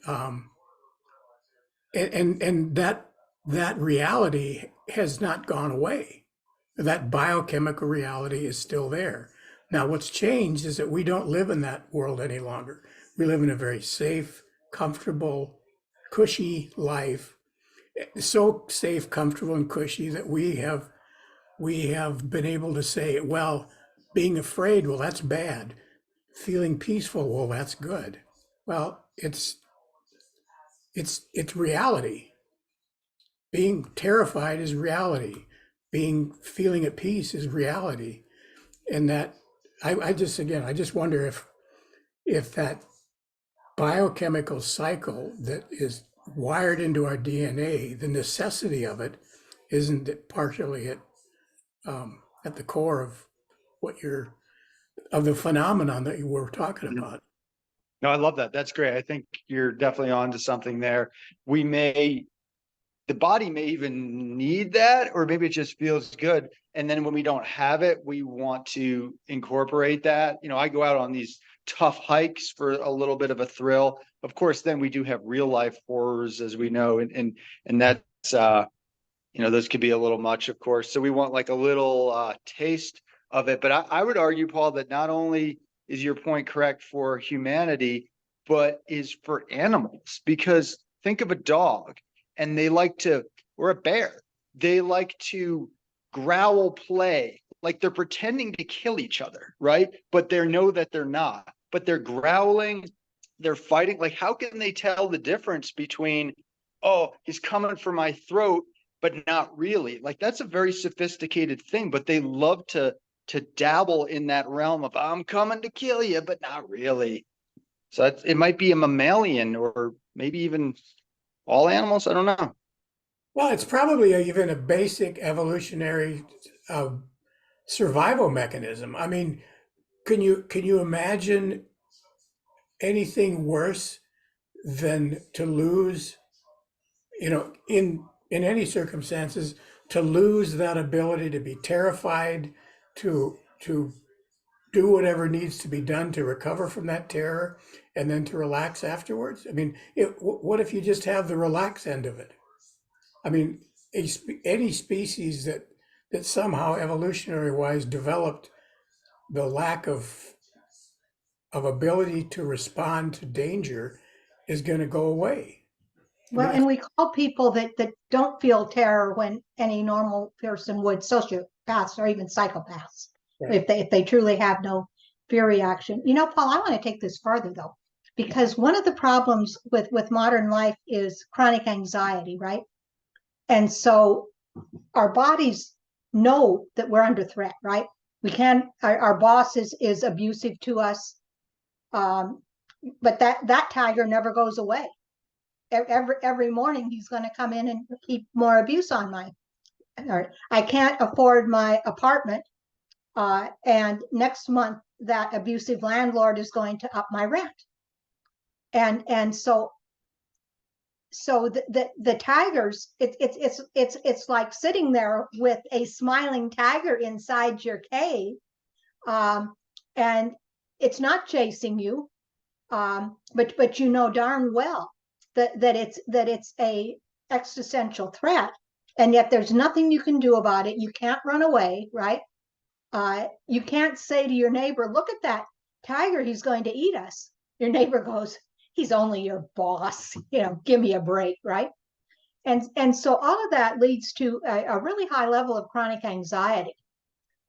and that reality has not gone away. That biochemical reality is still there. Now, what's changed is that we don't live in that world any longer. We live in a very safe, comfortable, cushy life. So safe, comfortable, and cushy that we have been able to say, well, being afraid, well, that's bad. Feeling peaceful, well, that's good. Well, it's reality. Being terrified is reality. Feeling at peace is reality. And that I just wonder if that biochemical cycle that is wired into our DNA, the necessity of it, isn't it partially at the core of the phenomenon that you were talking about. No, I love that. That's great. I think you're definitely onto something there. The body may even need that, or maybe it just feels good. And then when we don't have it, we want to incorporate that. I go out on these tough hikes for a little bit of a thrill. Of course, then we do have real life horrors, as we know, and that's those could be a little much, of course. So we want like a little taste of it. But I would argue, Paul, that not only is your point correct for humanity, but is for animals. Because think of a dog, and or a bear, they like to growl, play, like they're pretending to kill each other, right? But they know that they're not. But they're growling, they're fighting. Like, how can they tell the difference between, oh, he's coming for my throat, but not really? Like, that's a very sophisticated thing, but they love to dabble in that realm of, I'm coming to kill you, but not really. So it might be a mammalian, or maybe even all animals. I don't know. Well, it's probably even a basic evolutionary survival mechanism. I mean, can you imagine anything worse than to lose, in any circumstances, to lose that ability to be terrified, to do whatever needs to be done to recover from that terror, and then to relax afterwards? I mean, what if you just have the relax end of it? I mean, any species that somehow evolutionary wise developed the lack of ability to respond to danger is going to go away. Well, and we call people that don't feel terror when any normal person would, sociopaths or even psychopaths, right, if they truly have no fear reaction. Paul, I want to take this further though, because one of the problems with modern life is chronic anxiety, right? And so our bodies know that we're under threat, right? Our boss is abusive to us, but that tiger never goes away. Every morning he's going to come in and keep more abuse on I can't afford my apartment, and next month that abusive landlord is going to up my rent, and so so the tigers, it's like sitting there with a smiling tiger inside your cave, and it's not chasing you, but you know darn well that it's a existential threat, and yet there's nothing you can do about it. You can't run away, right? You can't say to your neighbor, "Look at that tiger, he's going to eat us." Your neighbor goes, "He's only your boss, give me a break," right? And so all of that leads to a really high level of chronic anxiety,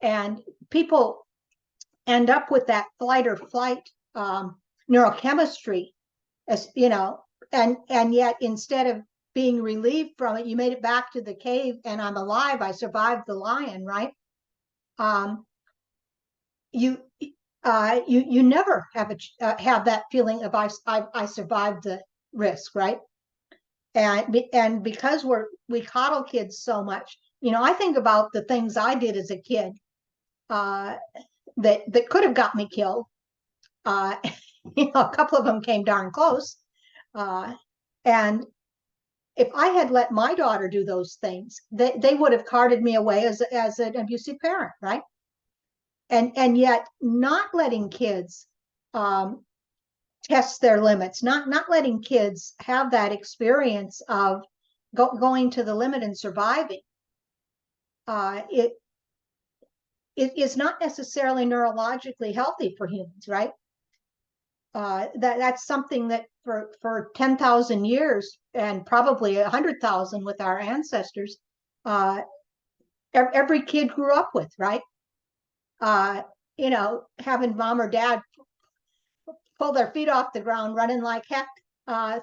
and people end up with that flight or flight neurochemistry, as and yet instead of being relieved from it, you made it back to the cave, and I'm alive. I survived the lion, right? You you never have that feeling of I survived the risk, right? And because we coddle kids so much, I think about the things I did as a kid that could have got me killed. A couple of them came darn close, and if I had let my daughter do those things, they would have carted me away as an abusive parent, right? And yet not letting kids test their limits, not letting kids have that experience of going to the limit and surviving, it is not necessarily neurologically healthy for humans, right? That's something that for 10,000 years, and probably 100,000 with our ancestors, every kid grew up with, right? Having mom or dad pull their feet off the ground, running like heck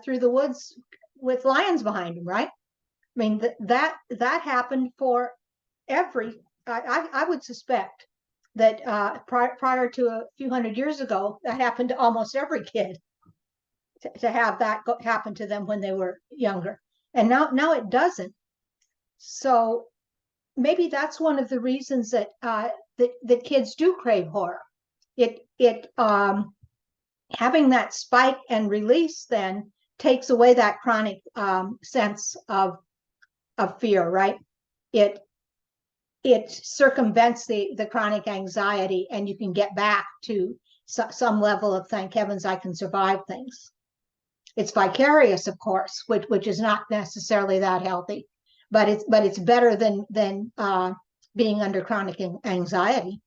through the woods with lions behind them, right? I mean, that happened for every. I would suspect that prior to a few hundred years ago, that happened to almost every kid to have that happen to them when they were younger, and now it doesn't. So maybe that's one of the reasons that that kids do crave horror. It having that spike and release then takes away that chronic sense of fear, right? It circumvents the chronic anxiety, and you can get back to some level of, thank heavens I can survive things. It's vicarious, of course, which is not necessarily that healthy, but it's better than being under chronic anxiety.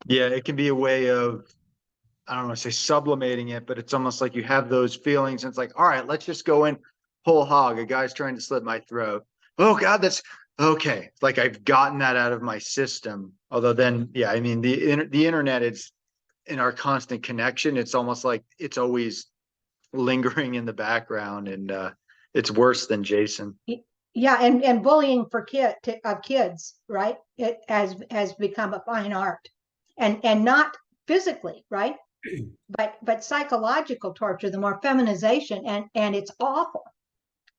Yeah, it can be a way of, I don't want to say sublimating it, but it's almost like you have those feelings and it's like, all right, let's just go in whole hog. A guy's trying to slit my throat. Oh God, that's okay. It's like I've gotten that out of my system. Although then, yeah, I mean, the internet is in our constant connection. It's almost like it's always lingering in the background, and it's worse than Jason. Yeah, and bullying for kids, right? It has become a fine art, and not physically, right? But psychological torture, the more feminization, and it's awful.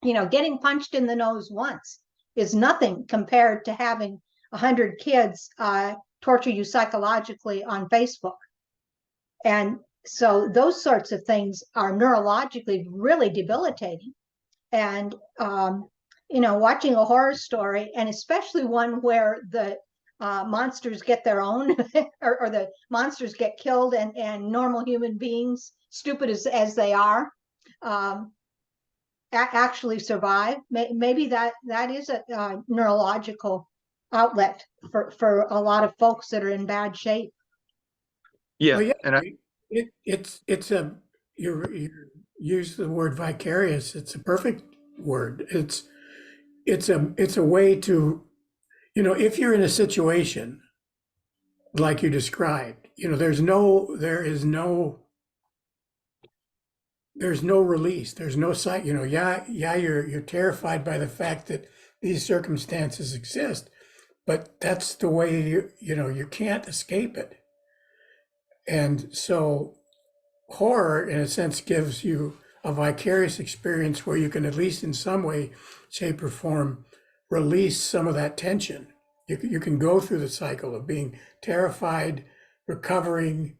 Getting punched in the nose once is nothing compared to having 100 kids torture you psychologically on Facebook. And so those sorts of things are neurologically really debilitating. And watching a horror story, and especially one where the monsters get their own, or the monsters get killed, and normal human beings, stupid as they are, actually survive. Maybe that is a neurological outlet for a lot of folks that are in bad shape. Yeah, Well, yeah, and it's a you use the word vicarious. It's a perfect word. It's a way to, if you're in a situation like you described, there is no release. There's no sight. You're terrified by the fact that these circumstances exist, but that's the way you can't escape it. And so horror, in a sense, gives you a vicarious experience where you can, at least in some way, shape, or form, release some of that tension. You can go through the cycle of being terrified, recovering,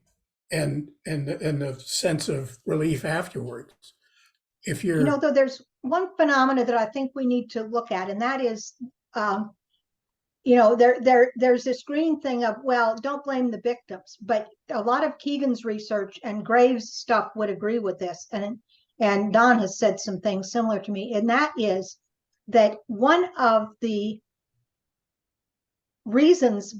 and the sense of relief afterwards. if You you're, know, though, there's one phenomena that I think we need to look at, and that is, you know, there's this green thing of, well, don't blame the victims, but a lot of Keegan's research and Graves' stuff would agree with this, and Don has said some things similar to me, and that is that one of the reasons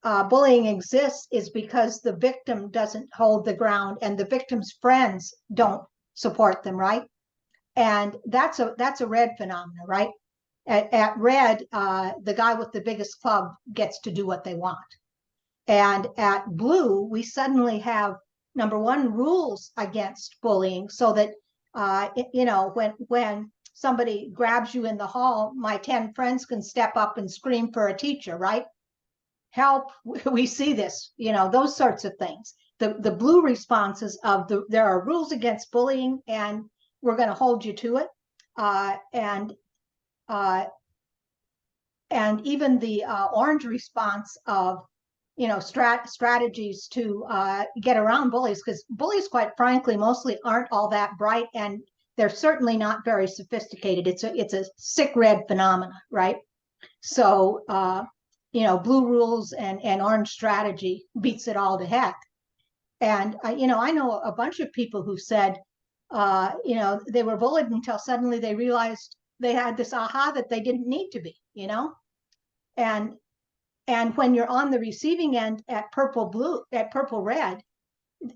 bullying exists is because the victim doesn't hold the ground and the victim's friends don't support them, right? And that's a red phenomena, right? At red, the guy with the biggest club gets to do what they want. And at blue, we suddenly have, number one, rules against bullying, so that you know, when somebody grabs you in the hall, my 10 friends can step up and scream for a teacher, right? Help, we see this, you know, those sorts of things. The blue responses of there are rules against bullying and we're going to hold you to it. And even the orange response of, you know, strategies to get around bullies, because bullies, quite frankly, mostly aren't all that bright, and they're certainly not very sophisticated. It's a sick red phenomena, right? So you know, blue rules and orange strategy beats it all to heck. And you know, I know a bunch of people who said, you know, they were bullied until suddenly they realized they had this aha that they didn't need to be, you know. And when you're on the receiving end at purple red,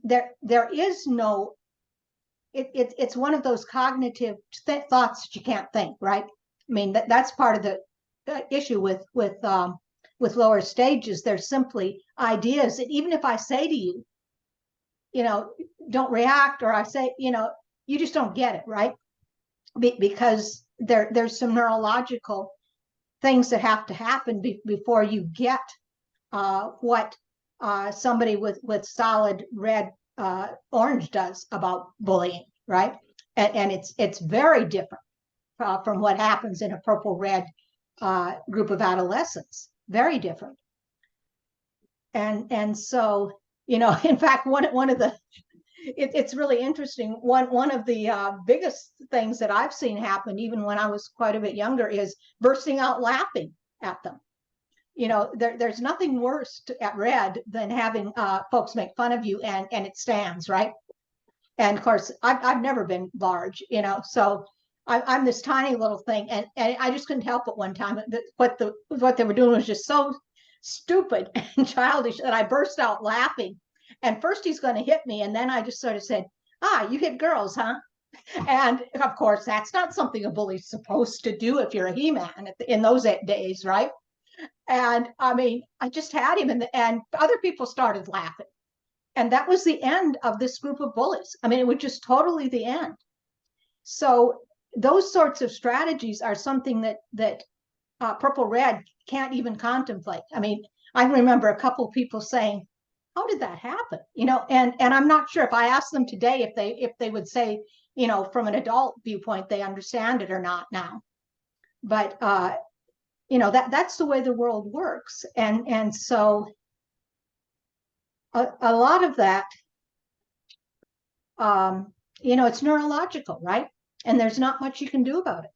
there is no, it's one of those cognitive thoughts that you can't think, right? I mean, that's part of the issue with lower stages. There's simply ideas that even if I say to you, you know, don't react, or I say, you know, you just don't get it, right? Because there's some neurological things that have to happen before you get what somebody with solid red orange does about bullying, right? And it's very different from what happens in a purple red group of adolescents. Very different. And so, you know, in fact, one of the it's really interesting. One of the biggest things that I've seen happen, even when I was quite a bit younger, is bursting out laughing at them. You know, there's nothing worse at red than having folks make fun of you and it stands, right? And of course, I've never been large, you know, so I'm this tiny little thing, and I just couldn't help it one time. What they were doing was just so stupid and childish that I burst out laughing. And first he's going to hit me, and then I just sort of said, "Ah, you hit girls, huh?" And of course, that's not something a bully's supposed to do if you're a He-Man in those days, right? And I mean, I just had him, and other people started laughing. And that was the end of this group of bullies. I mean, it was just totally the end. So those sorts of strategies are something that purple red can't even contemplate. I mean, I remember a couple of people saying, how did that happen? You know, and I'm not sure if I asked them today if they would say, you know, from an adult viewpoint, they understand it or not now. But you know, that's the way the world works. And so a lot of that, you know, it's neurological, right? And there's not much you can do about it.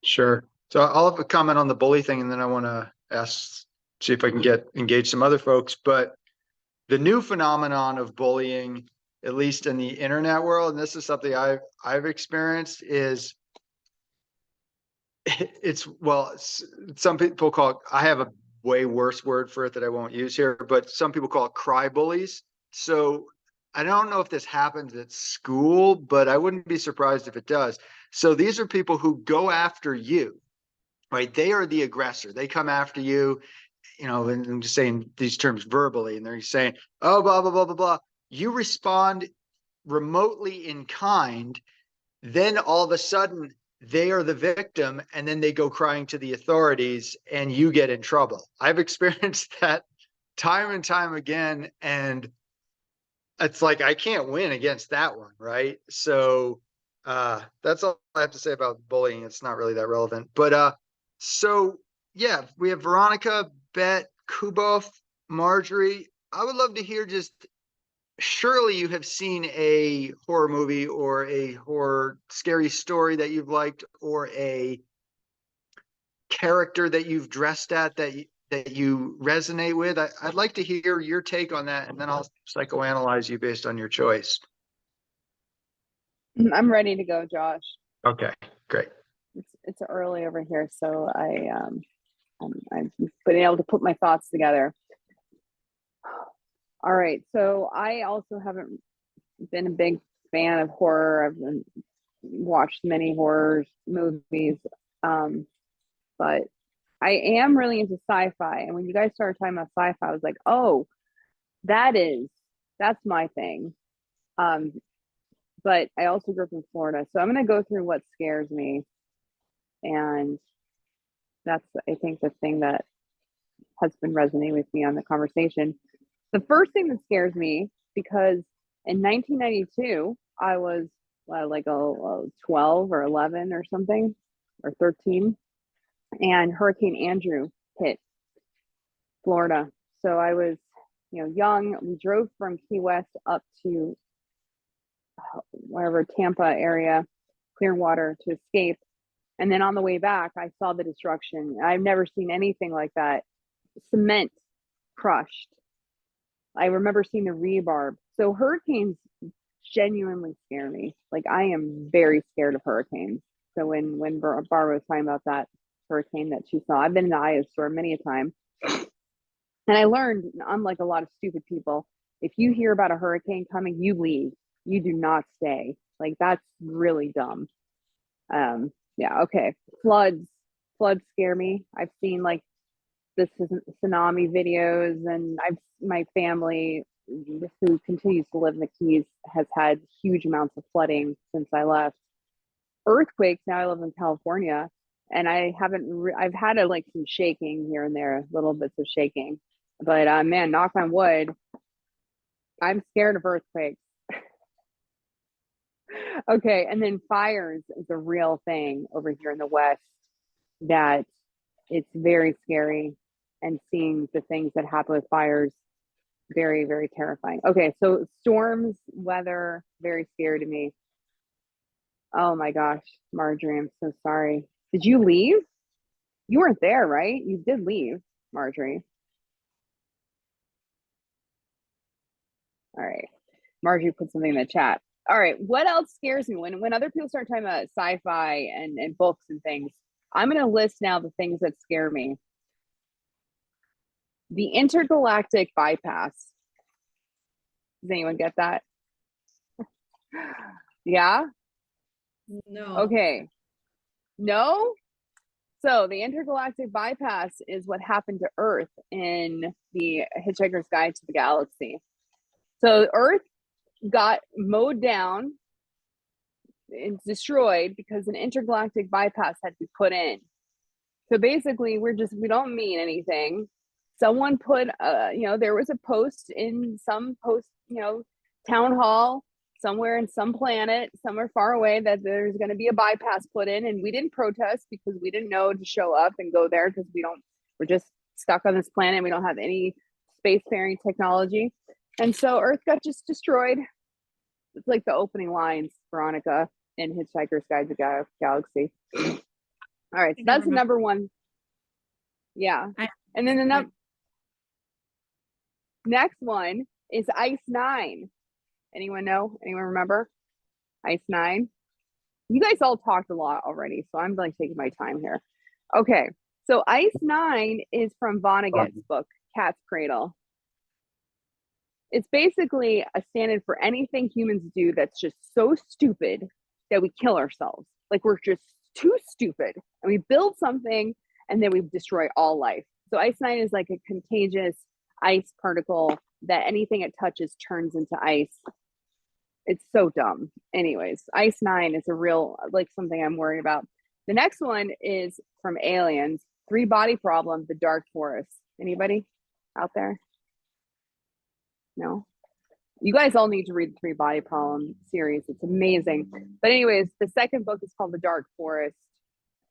Sure. So I'll have a comment on the bully thing, and then I want to see if I can engage some other folks. But the new phenomenon of bullying, at least in the internet world, and this is something I've experienced, is some people call it, I have a way worse word for it that I won't use here, but some people call it cry bullies. So I don't know if this happens at school, but I wouldn't be surprised if it does. So these are people who go after you, right? They are the aggressor. They come after you, you know, and I'm just saying these terms verbally, and they're saying, oh, blah, blah, blah, blah, blah. You respond remotely in kind. Then all of a sudden they are the victim, and then they go crying to the authorities and you get in trouble. I've experienced that time and time again. And it's like, I can't win against that one. Right. So that's all I have to say about bullying. It's not really that relevant, but so yeah, we have Veronica, Bet, Kuboff, Marjorie. I would love to hear just surely you have seen a horror movie or a horror scary story that you've liked, or a character that you've dressed at that you resonate with. I'd like to hear your take on that, and then I'll psychoanalyze you based on your choice. I'm ready to go, Josh. Okay, great. It's early over here, so I've been able to put my thoughts together. All right, so I also haven't been a big fan of horror. I've watched many horror movies, but I am really into sci-fi. And when you guys started talking about sci-fi, I was like, oh, that's my thing. But I also grew up in Florida, so I'm going to go through what scares me. And that's, I think, the thing that has been resonating with me on the conversation. The first thing that scares me, because in 1992, I was like 12 or 11 or something, or 13, and Hurricane Andrew hit Florida. So I was, young. We drove from Key West up to wherever, Tampa area, Clearwater, to escape. And then on the way back, I saw the destruction. I've never seen anything like that. Cement crushed. I remember seeing the rebarb. So hurricanes genuinely scare me. Like, I am very scared of hurricanes. So when Barbara was talking about that hurricane that she saw, I've been in the eye of the storm many a time. And I learned, unlike a lot of stupid people, if you hear about a hurricane coming, you leave. You do not stay. Like, that's really dumb. Yeah, okay. Floods scare me. I've seen like the tsunami videos, and my family who continues to live in the Keys has had huge amounts of flooding since I left. Earthquakes, now I live in California, and I've had like some shaking here and there, little bits of shaking, but man, knock on wood, I'm scared of earthquakes. Okay, and then fires is a real thing over here in the West, that it's very scary, and seeing the things that happen with fires, very, very terrifying. Okay, so storms, weather, very scary to me. Oh my gosh, Marjorie, I'm so sorry. Did you leave? You weren't there, right? You did leave, Marjorie. All right. Marjorie put something in the chat. All right, what else scares me? When other people start talking about sci-fi and books and things, I'm going to list now the things that scare me. The intergalactic bypass. Does anyone get that? Yeah? No. Okay. No? So the intergalactic bypass is what happened to Earth in the Hitchhiker's Guide to the Galaxy. So Earth got mowed down and destroyed because an intergalactic bypass had to be put in. So basically, we don't mean anything. Someone put, there was a post in some town hall somewhere in some planet, somewhere far away, that there's going to be a bypass put in, and we didn't protest because we didn't know to show up and go there, because we're just stuck on this planet and we don't have any spacefaring technology. And so Earth got just destroyed. It's like the opening lines, Veronica, in Hitchhiker's Guide to the Galaxy. All right, so that's the number one. Yeah. And then the next one is Ice 9. Anyone know? Anyone remember? Ice 9? You guys all talked a lot already, so I'm like taking my time here. Okay, so Ice 9 is from Vonnegut's book, Cat's Cradle. It's basically a stand-in for anything humans do that's just so stupid that we kill ourselves. Like, we're just too stupid, and we build something and then we destroy all life. So Ice 9 is like a contagious ice particle that anything it touches turns into ice. It's so dumb. Anyways, Ice 9 is a real, like, something I'm worried about. The next one is from Aliens, 3-body problem, the dark forest. Anybody out there? No? You guys all need to read the 3-body problem series. It's amazing. But anyways, the second book is called The Dark Forest.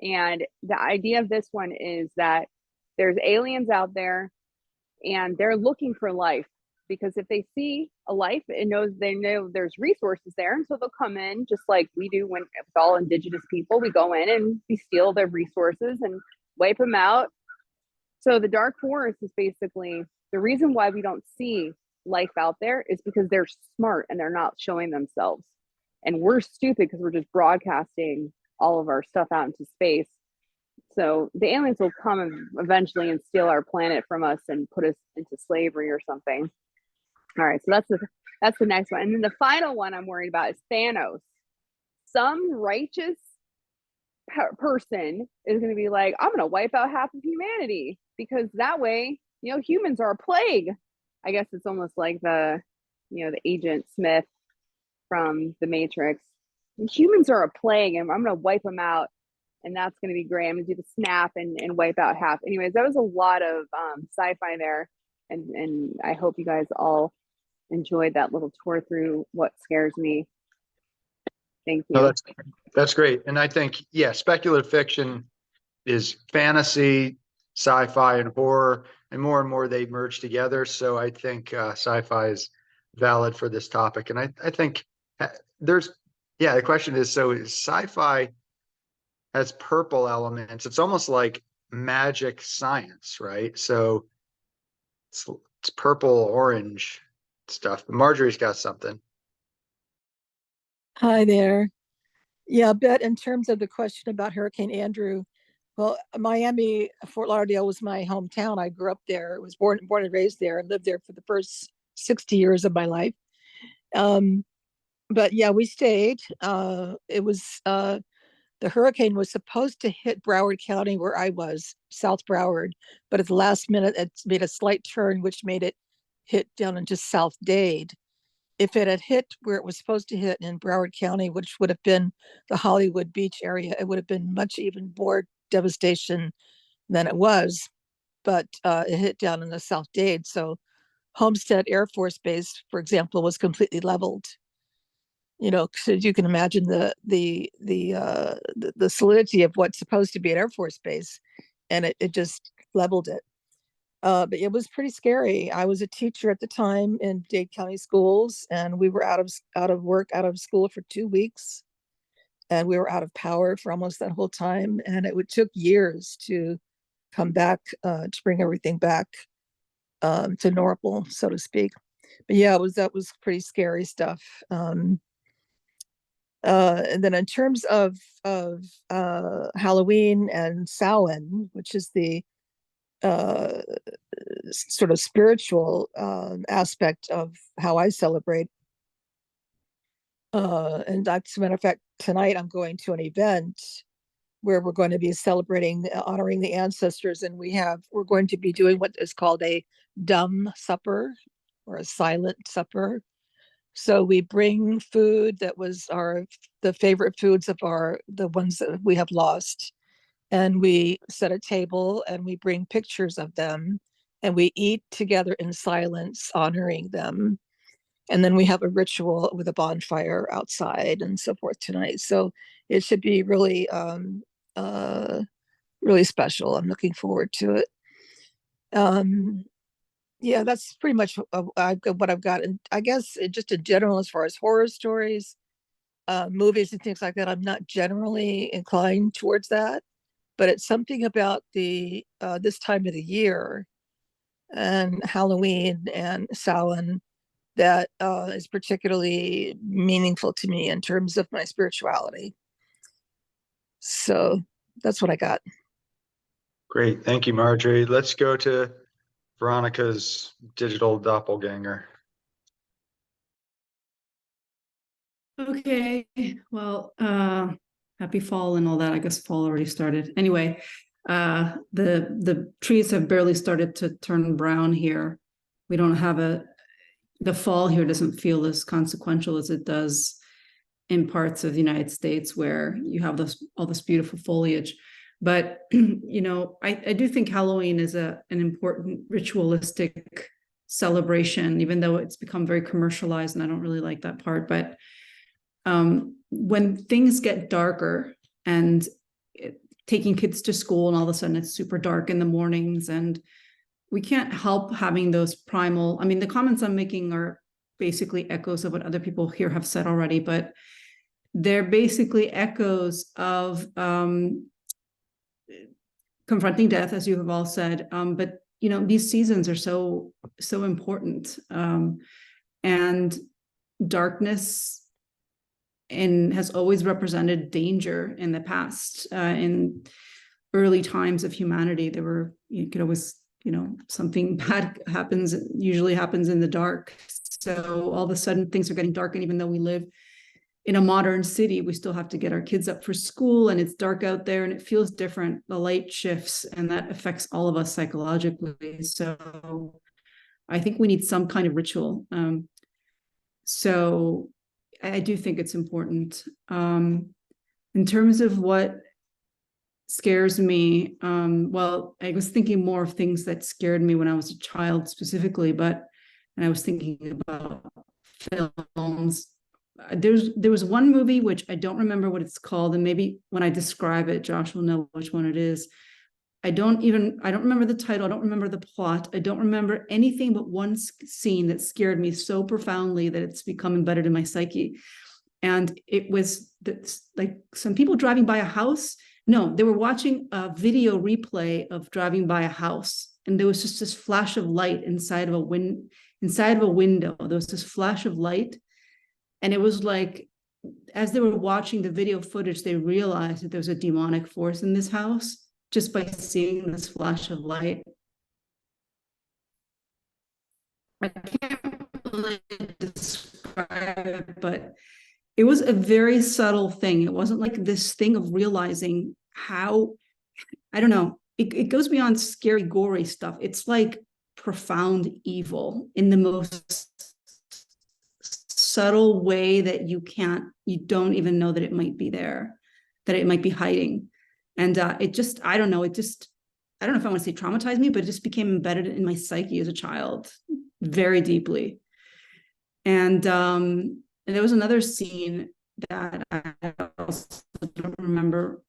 And the idea of this one is that there's aliens out there and they're looking for life. because if they see a life, it knows, they know there's resources there. And so they'll come in just like we do when with all indigenous people, we go in and we steal their resources and wipe them out. So the dark forest is basically the reason why we don't see life out there is because they're smart and they're not showing themselves. And we're stupid because we're just broadcasting all of our stuff out into space. So the aliens will come eventually and steal our planet from us and put us into slavery or something. All right, so that's the next one. And then the final one I'm worried about is Thanos. Some righteous person is going to be like, I'm going to wipe out half of humanity because that way, humans are a plague. I guess it's almost like the Agent Smith from the Matrix. Humans are a plague and I'm going to wipe them out. And that's going to be great. I'm going to do the snap and wipe out half. Anyways, that was a lot of sci-fi there. And I hope you guys all enjoyed that little tour through what scares me. Thank you. No, that's great. And I think, yeah, speculative fiction is fantasy, sci-fi, and horror, and more they merge together. So I think sci-fi is valid for this topic. And I think the question is, so is sci-fi has purple elements? It's almost like magic science, right? So it's purple, orange stuff. Marjorie's got something. Hi there. Yeah, but in terms of the question about Hurricane Andrew, well, Miami, Fort Lauderdale was my hometown. I grew up there. I was born and raised there and lived there for the first 60 years of my life. But yeah, we stayed. It was the hurricane was supposed to hit Broward County where I was, South Broward, but at the last minute, it made a slight turn, which made it hit down into South Dade. If it had hit where it was supposed to hit in Broward County, which would have been the Hollywood Beach area, it would have been much even more devastation than it was. But it hit down in the South Dade. So Homestead Air Force Base, for example, was completely leveled. So you can imagine the solidity of what's supposed to be an Air Force base, and it just leveled it. But it was pretty scary. I was a teacher at the time in Dade County schools, and we were out of school for 2 weeks, and we were out of power for almost that whole time. And it took years to come back, to bring everything back to normal, so to speak. But yeah, that was pretty scary stuff. And then in terms of Halloween and Samhain, which is the sort of spiritual aspect of how I celebrate. And as a matter of fact, tonight I'm going to an event where we're going to be celebrating, honoring the ancestors, and we're going to be doing what is called a dumb supper or a silent supper. So we bring food that was the favorite foods of the ones that we have lost. And we set a table and we bring pictures of them and we eat together in silence, honoring them. And then we have a ritual with a bonfire outside and so forth tonight. So it should be really, really special. I'm looking forward to it. Yeah, that's pretty much what I've got. And I guess just in general, as far as horror stories, movies and things like that, I'm not generally inclined towards that. But it's something about this time of the year and Halloween and Samhain that is particularly meaningful to me in terms of my spirituality. So that's what I got. Great. Thank you, Marjorie. Let's go to Veronica's digital doppelganger. Okay, well, happy fall and all that. I guess fall already started. Anyway, the trees have barely started to turn brown here. We don't have the fall here doesn't feel as consequential as it does in parts of the United States where you have all this beautiful foliage. But I do think Halloween is an important ritualistic celebration, even though it's become very commercialized, and I don't really like that part. But when things get darker and taking kids to school and all of a sudden it's super dark in the mornings and we can't help having those primal, I mean, the comments I'm making are basically echoes of what other people here have said already, but they're basically echoes of confronting death, as you have all said. But you know, these seasons are so important, and darkness has always represented danger in the past. In early times of humanity, you could always, you know, something bad happens, usually happens in the dark. So all of a sudden things are getting dark, and even though we live in a modern city, we still have to get our kids up for school, and it's dark out there and it feels different. The light shifts, and that affects all of us psychologically. So I think we need some kind of ritual. So I do think it's important. In terms of what scares me, well, I was thinking more of things that scared me when I was a child specifically, and I was thinking about films. There was one movie which I don't remember what it's called, and maybe when I describe it, Josh will know which one it is. I don't remember the title. I don't remember the plot. I don't remember anything but one scene that scared me so profoundly that it's become embedded in my psyche. And it was like some people driving by a house. No, they were watching a video replay of driving by a house, and there was just this flash of light inside of a window. There was this flash of light. And it was like, as they were watching the video footage, they realized that there was a demonic force in this house just by seeing this flash of light. I can't really describe it, but it was a very subtle thing. It wasn't like this thing of realizing how, I don't know, it goes beyond scary, gory stuff. It's like profound evil in the most subtle way that you don't even know that it might be there, that it might be hiding. And I don't know if I want to say traumatized me, but it just became embedded in my psyche as a child very deeply. And there was another scene that I also don't remember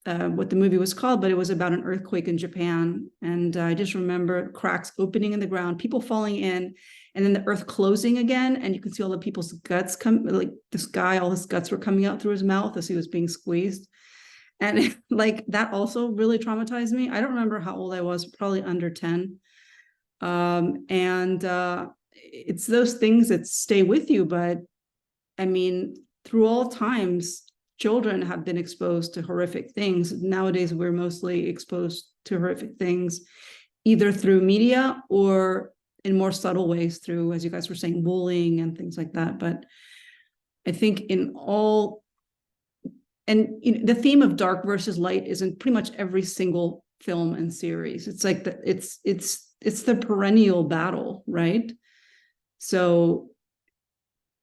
what the movie was called, but it was about an earthquake in Japan. And I just remember cracks opening in the ground, people falling in, and then the earth closing again. And you could see all the people's guts like this guy, all his guts were coming out through his mouth as he was being squeezed. And like that also really traumatized me. I don't remember how old I was, probably under 10. It's those things that stay with you. But I mean, through all times, children have been exposed to horrific things. Nowadays, we're mostly exposed to horrific things, either through media or in more subtle ways through, as you guys were saying, bullying and things like that. But I think and the theme of dark versus light is in pretty much every single film and series. It's like it's the perennial battle, right? So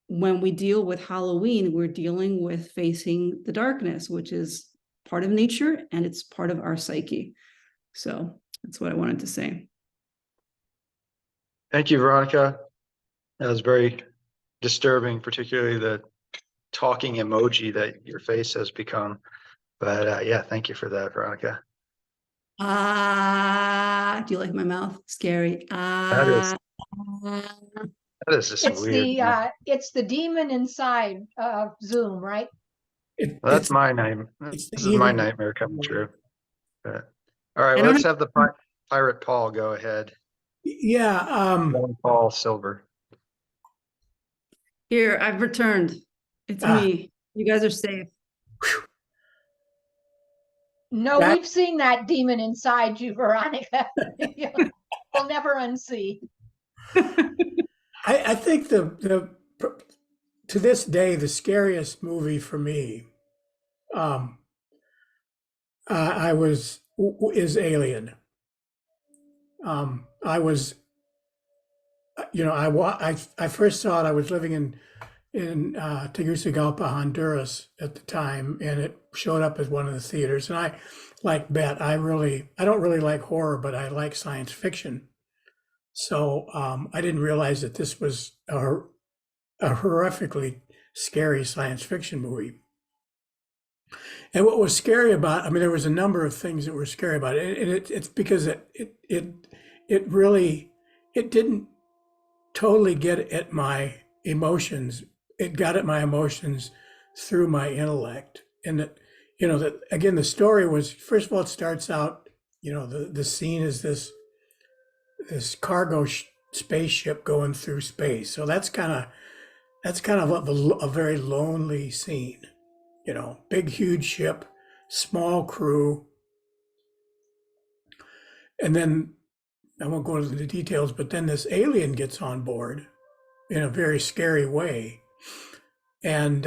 when we deal with Halloween, we're dealing with facing the darkness, which is part of nature and it's part of our psyche. So that's what I wanted to say. Thank you, Veronica. That was very disturbing, particularly the talking emoji that your face has become. But yeah, thank you for that, Veronica. Do you like my mouth? Scary. That is just It's weird. it's the demon inside Zoom, right? Well, that's my name. This is my nightmare coming true. But, all right, let's have the pirate Paul go ahead. Yeah. Paul Silver. Here, I've returned. It's me. You guys are safe. No, we've seen that demon inside you, Veronica. We'll never unsee. I think to this day, the scariest movie for me is Alien. I first saw it. I was living in Tegucigalpa, Honduras at the time, and it showed up as one of the theaters. And I, like Beth, I don't really like horror, but I like science fiction. So I didn't realize that this was a horrifically scary science fiction movie. And what was scary about, I mean, there was a number of things that were scary about it, and it's because it it didn't totally get at my emotions. It got at my emotions through my intellect. And that, that again, the story was, first of all, it starts out, the scene is this cargo spaceship going through space. So that's kind of a very lonely scene, big, huge ship, small crew. And then I won't go into the details, but then this alien gets on board in a very scary way. And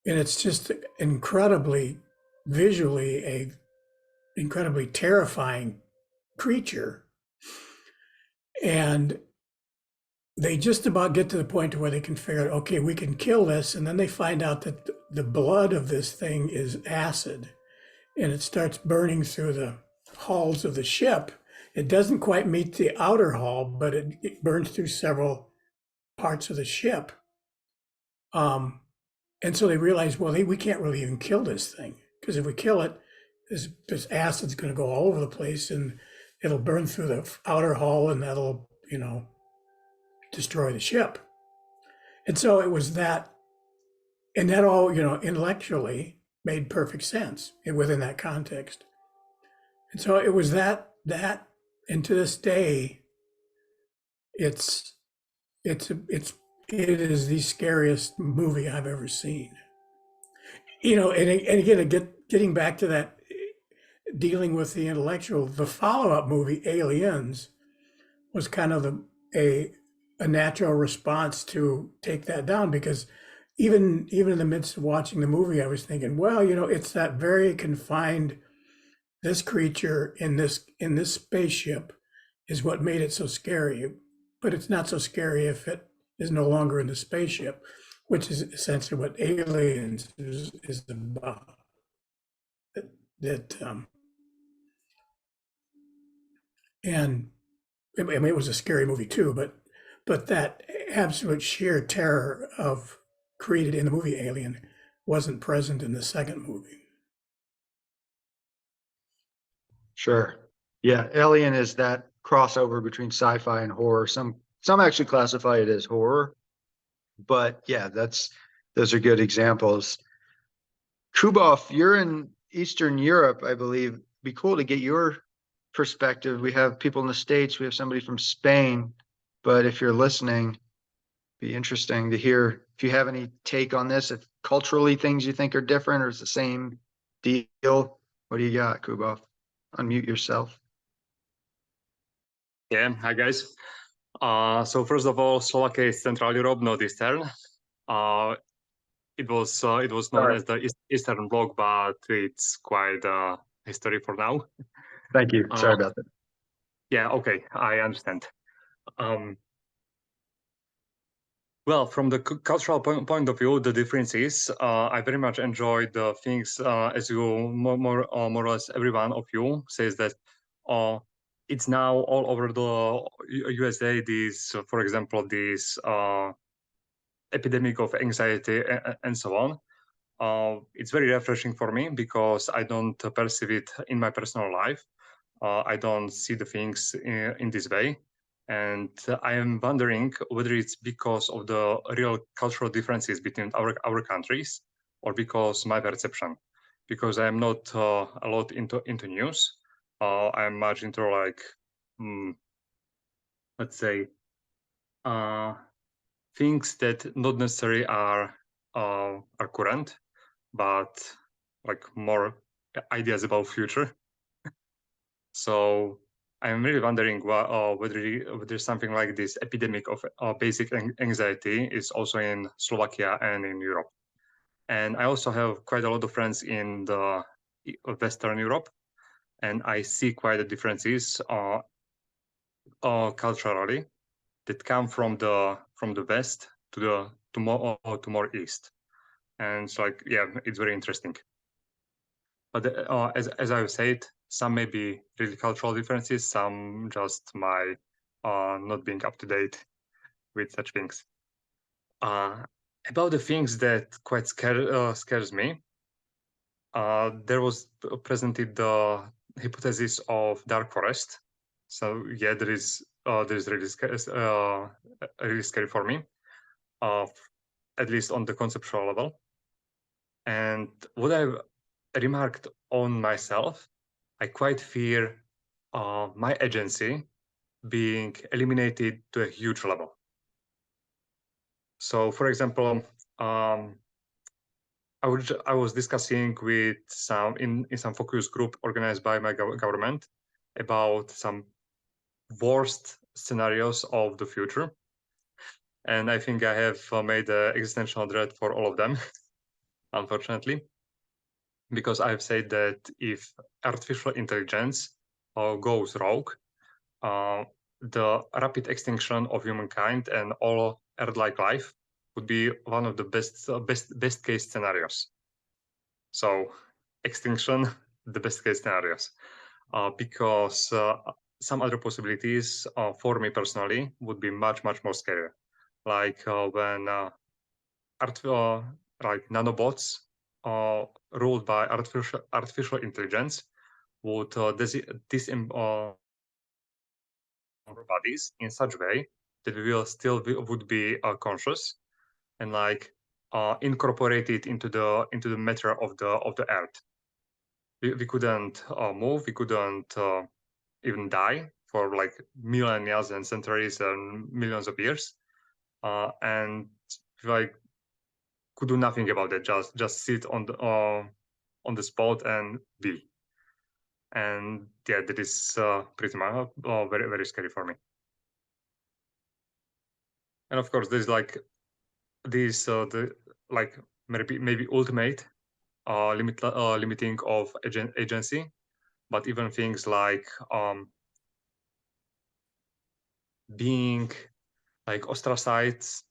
it's just incredibly visually a incredibly terrifying creature. And they just about get to the point where they can figure out, okay, we can kill this. And then they find out that the blood of this thing is acid, and it starts burning through the hulls of the ship. It doesn't quite meet the outer hull, but it burns through several parts of the ship. And so they realize, well, we can't really even kill this thing, because if we kill it, this acid's going to go all over the place, and it'll burn through the outer hull, and that'll, destroy the ship. And so it was that, and that all, intellectually made perfect sense within that context. And so it was that, and to this day, it is the scariest movie I've ever seen. And again, getting back to that, dealing with the intellectual, the follow-up movie, Aliens, was kind of a natural response to take that down, because even in the midst of watching the movie, I was thinking, well, it's that very confined, this creature in this spaceship is what made it so scary, but it's not so scary if it is no longer in the spaceship, which is essentially what Aliens is about. And I mean, it was a scary movie too, but that absolute sheer terror created in the movie Alien wasn't present in the second movie. Sure. Yeah, Alien is that crossover between sci-fi and horror. Some actually classify it as horror, but yeah, those are good examples. Kuboff, you're in Eastern Europe, I believe. Be cool to get your perspective. We have people in the States, we have somebody from Spain, but if you're listening, be interesting to hear if you have any take on this, if culturally things you think are different or it's the same deal. What do you got, Kuboff? Unmute yourself. Yeah, hi guys. So first of all, Slovakia is Central Europe, not Eastern. It was known as the Eastern Bloc, but it's quite history for now. Thank you. Sorry about that. Yeah, okay, I understand. Well, from the cultural point of view, the difference is I very much enjoyed the things as you more or less every one of you says that it's now all over the USA. This, for example, this epidemic of anxiety and so on. It's very refreshing for me because I don't perceive it in my personal life. I don't see the things in this way. And I am wondering whether it's because of the real cultural differences between our countries or because my perception. Because I am not a lot into news. I am much into like, let's say, things that not necessarily are current, but like more ideas about future. So I'm really wondering whether something like this epidemic of basic anxiety is also in Slovakia and in Europe. And I also have quite a lot of friends in the Western Europe, and I see quite the differences culturally that come from the West to more East. And it's like, yeah, it's very interesting. But as I've said, some may be really cultural differences, some just my not being up to date with such things. About the things that quite scares me, there was presented the hypothesis of dark forest. So yeah, there is really scary for me, at least on the conceptual level. And what I've remarked on myself, I quite fear my agency being eliminated to a huge level. So, for example, I was discussing with some in some focus group organized by my government about some worst scenarios of the future, and I think I have made an existential dread for all of them, unfortunately, because I've said that if artificial intelligence goes rogue, the rapid extinction of humankind and all Earth-like life would be one of the best case scenarios. So extinction, the best case scenarios, because some other possibilities for me personally would be much more scarier, like when like nanobots ruled by artificial intelligence would our bodies in such way that we will still would be conscious and like incorporate it into the matter of the earth. We couldn't move, we couldn't even die for like millennia and centuries and millions of years, and like could do nothing about it, just sit on the spot and be. And yeah, that is pretty much very scary for me. And of course, there's like this the like maybe ultimate limiting of agency, but even things like being like ostracized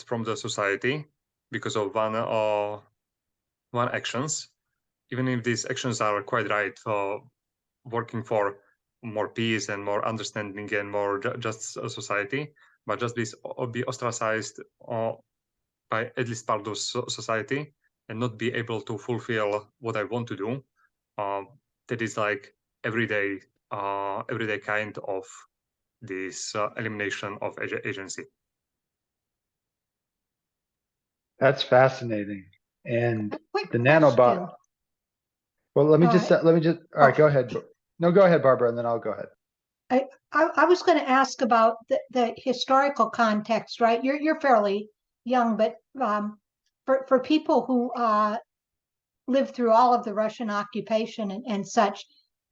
from the society because of one actions, even if these actions are quite right, working for more peace and more understanding and more just society, but just be ostracized by at least part of society and not be able to fulfill what I want to do. That is like everyday kind of this elimination of agency. That's fascinating. And A quick the nanobot. question. Well, let me just. All right, go okay. ahead. No, go ahead, Barbara, and then I'll go ahead. I was going to ask about the historical context, right? You're fairly young, but for people who lived through all of the Russian occupation and such,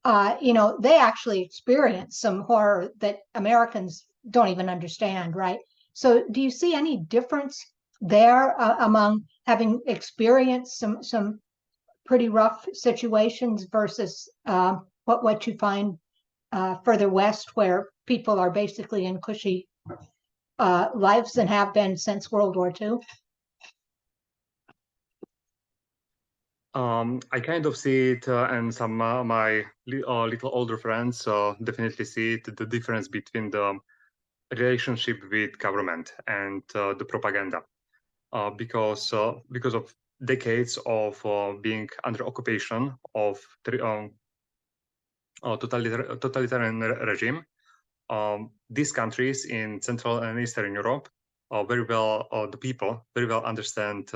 they actually experienced some horror that Americans don't even understand, right? So do you see any difference there among having experienced some pretty rough situations versus what you find further west, where people are basically in cushy lives and have been since World War II? I kind of see it, and some my little older friends definitely see it, the difference between the relationship with government and the propaganda, because of decades of being under occupation of totalitarian regime. These countries in Central and Eastern Europe very well, the people very well understand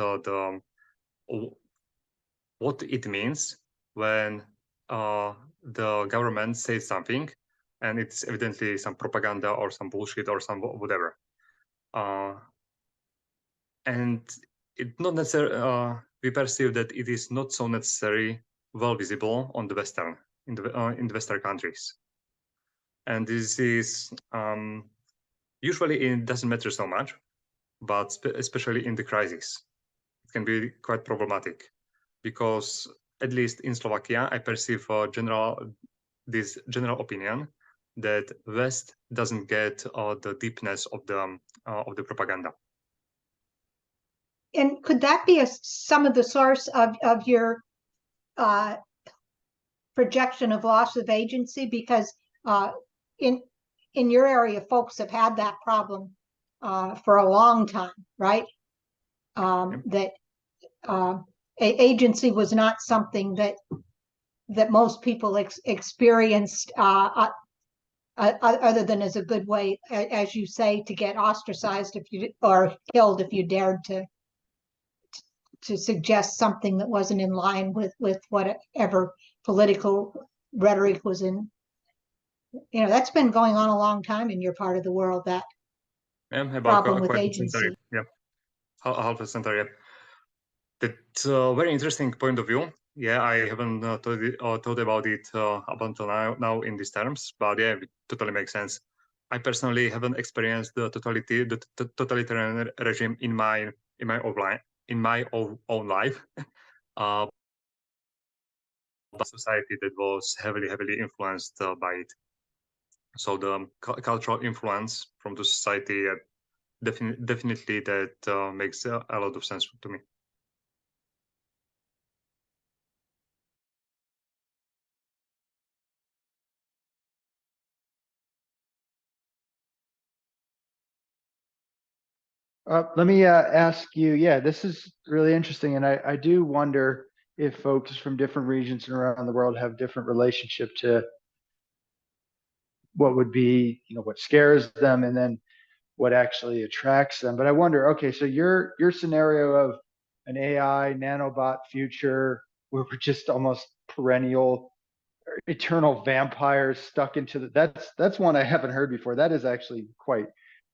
what it means when the government says something and it's evidently some propaganda or some bullshit or some whatever. And it not necessarily, we perceive that it is not so necessarily well visible on the in the Western countries. And this is usually it doesn't matter so much, but especially in the crisis, it can be quite problematic, because at least in Slovakia, I perceive this general opinion that West doesn't get the deepness of the propaganda. And could that be some of the source of your projection of loss of agency? Because in your area, folks have had that problem for a long time, right? That agency was not something that most people experienced other than as a good way, as you say, to get ostracized if you or killed if you dared to suggest something that wasn't in line with whatever political rhetoric was in. That's been going on a long time in your part of the world, that About problem with quite a agency. century. Yeah, half a century. Yeah. That's a very interesting point of view. Yeah, I haven't thought about it up until now in these terms, but yeah, it totally makes sense. I personally haven't experienced the totalitarian regime in my own life. But society that was heavily influenced by it. So the cultural influence from the society, definitely that makes a lot of sense to me. Let me ask you, yeah, this is really interesting. And I do wonder if folks from different regions and around the world have different relationship to what would be, what scares them and then what actually attracts them. But I wonder, okay, so your scenario of an AI nanobot future where we're just almost perennial eternal vampires stuck into that's one I haven't heard before. That is actually quite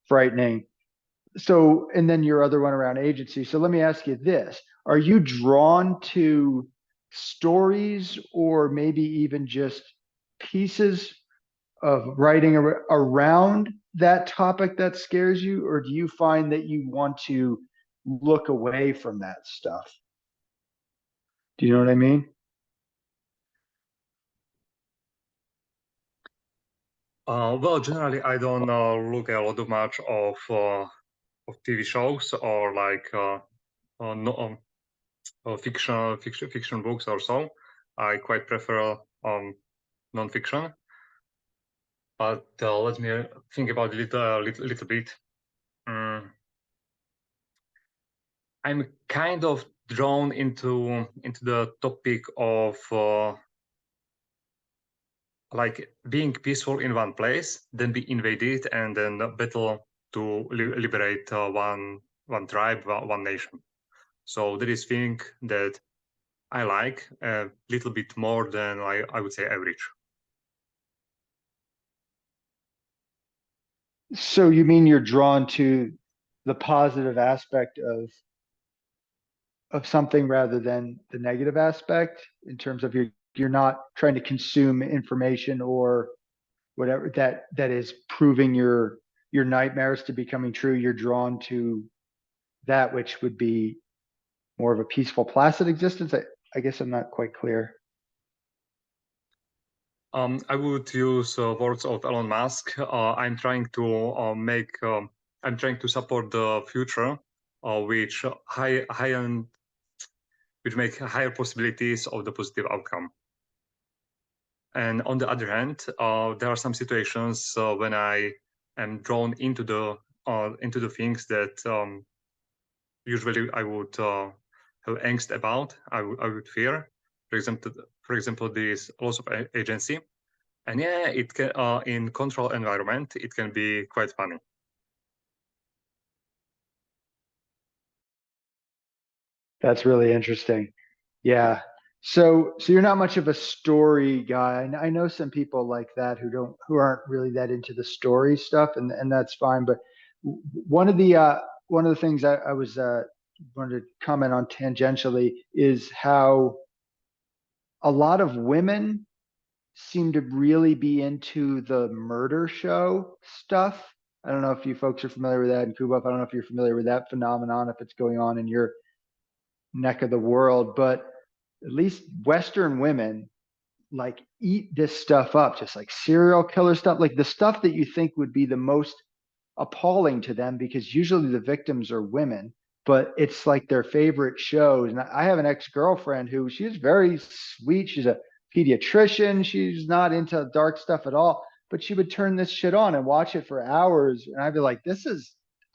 frightening. So, and then your other one around agency. So let me ask you this. Are you drawn to stories or maybe even just pieces of writing around that topic that scares you? Or do you find that you want to look away from that stuff? Do you know what I mean? Well, generally, I don't look a lot of much of TV shows or like no, fiction books or so. I quite prefer non-fiction. But let me think about it little bit. I'm kind of drawn into the topic of like being peaceful in one place, then be invaded, and then battle to liberate one tribe, one nation. So that is thing that I like a little bit more than I would say average. So you mean you're drawn to the positive aspect of something rather than the negative aspect in terms of you're not trying to consume information or whatever that is proving your nightmares to becoming true. You're drawn to that which would be more of a peaceful, placid existence. I guess I'm not quite clear. I would use words of Elon Musk. I'm trying to I'm trying to support the future, which which make higher possibilities of the positive outcome. And on the other hand, there are some situations when I am drawn into the things that usually I would have angst about. I would fear. For example, this loss of agency. And yeah, it can in control environment, it can be quite funny. That's really interesting. Yeah. So you're not much of a story guy. I know some people like that who aren't really that into the story stuff, and that's fine. But one of the things I was wanted to comment on tangentially is how a lot of women seem to really be into the murder show stuff. I don't know if you folks are familiar with that in Cuba. I don't know if you're familiar with that phenomenon, if it's going on in your neck of the world, but at least Western women like eat this stuff up, just like serial killer stuff, like the stuff that you think would be the most appalling to them because usually the victims are women, but it's like their favorite shows. And I have an ex-girlfriend who she's very sweet. She's a pediatrician. She's not into dark stuff at all, but she would turn this shit on and watch it for hours. And I'd be like,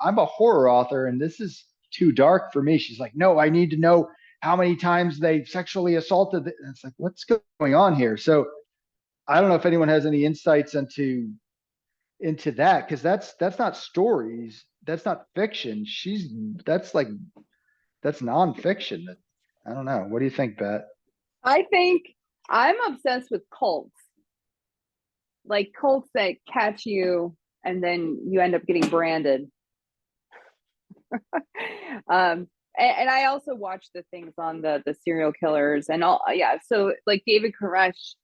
I'm a horror author and this is too dark for me. She's like, no, I need to know how many times they sexually assaulted. And it's like, what's going on here? So I don't know if anyone has any insights into into that, because that's not stories, that's not fiction. That's like that's nonfiction. I don't know. What do you think, Bet? I think I'm obsessed with cults, like cults that catch you and then you end up getting branded. And I also watch the things on the serial killers and all. Yeah, so like David Koresh,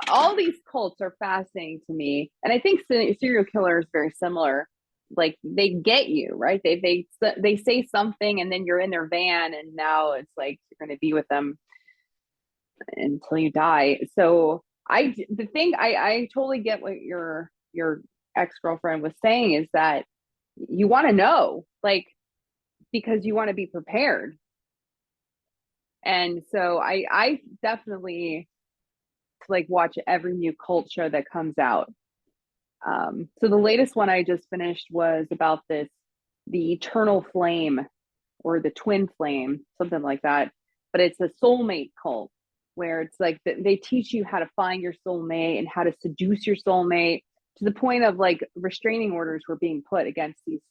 all these cults are fascinating to me, and I think serial killer is very similar. Like they get you, right? They say something, and then you're in their van, and now it's like you're going to be with them until you die. So I totally get what your ex-girlfriend was saying, is that you want to know, like, because you want to be prepared. And so I definitely like watch every new cult show that comes out. So the latest one I just finished was about the eternal flame, or the twin flame, something like that. But it's a soulmate cult, where it's like they teach you how to find your soulmate and how to seduce your soulmate, to the point of like restraining orders were being put against these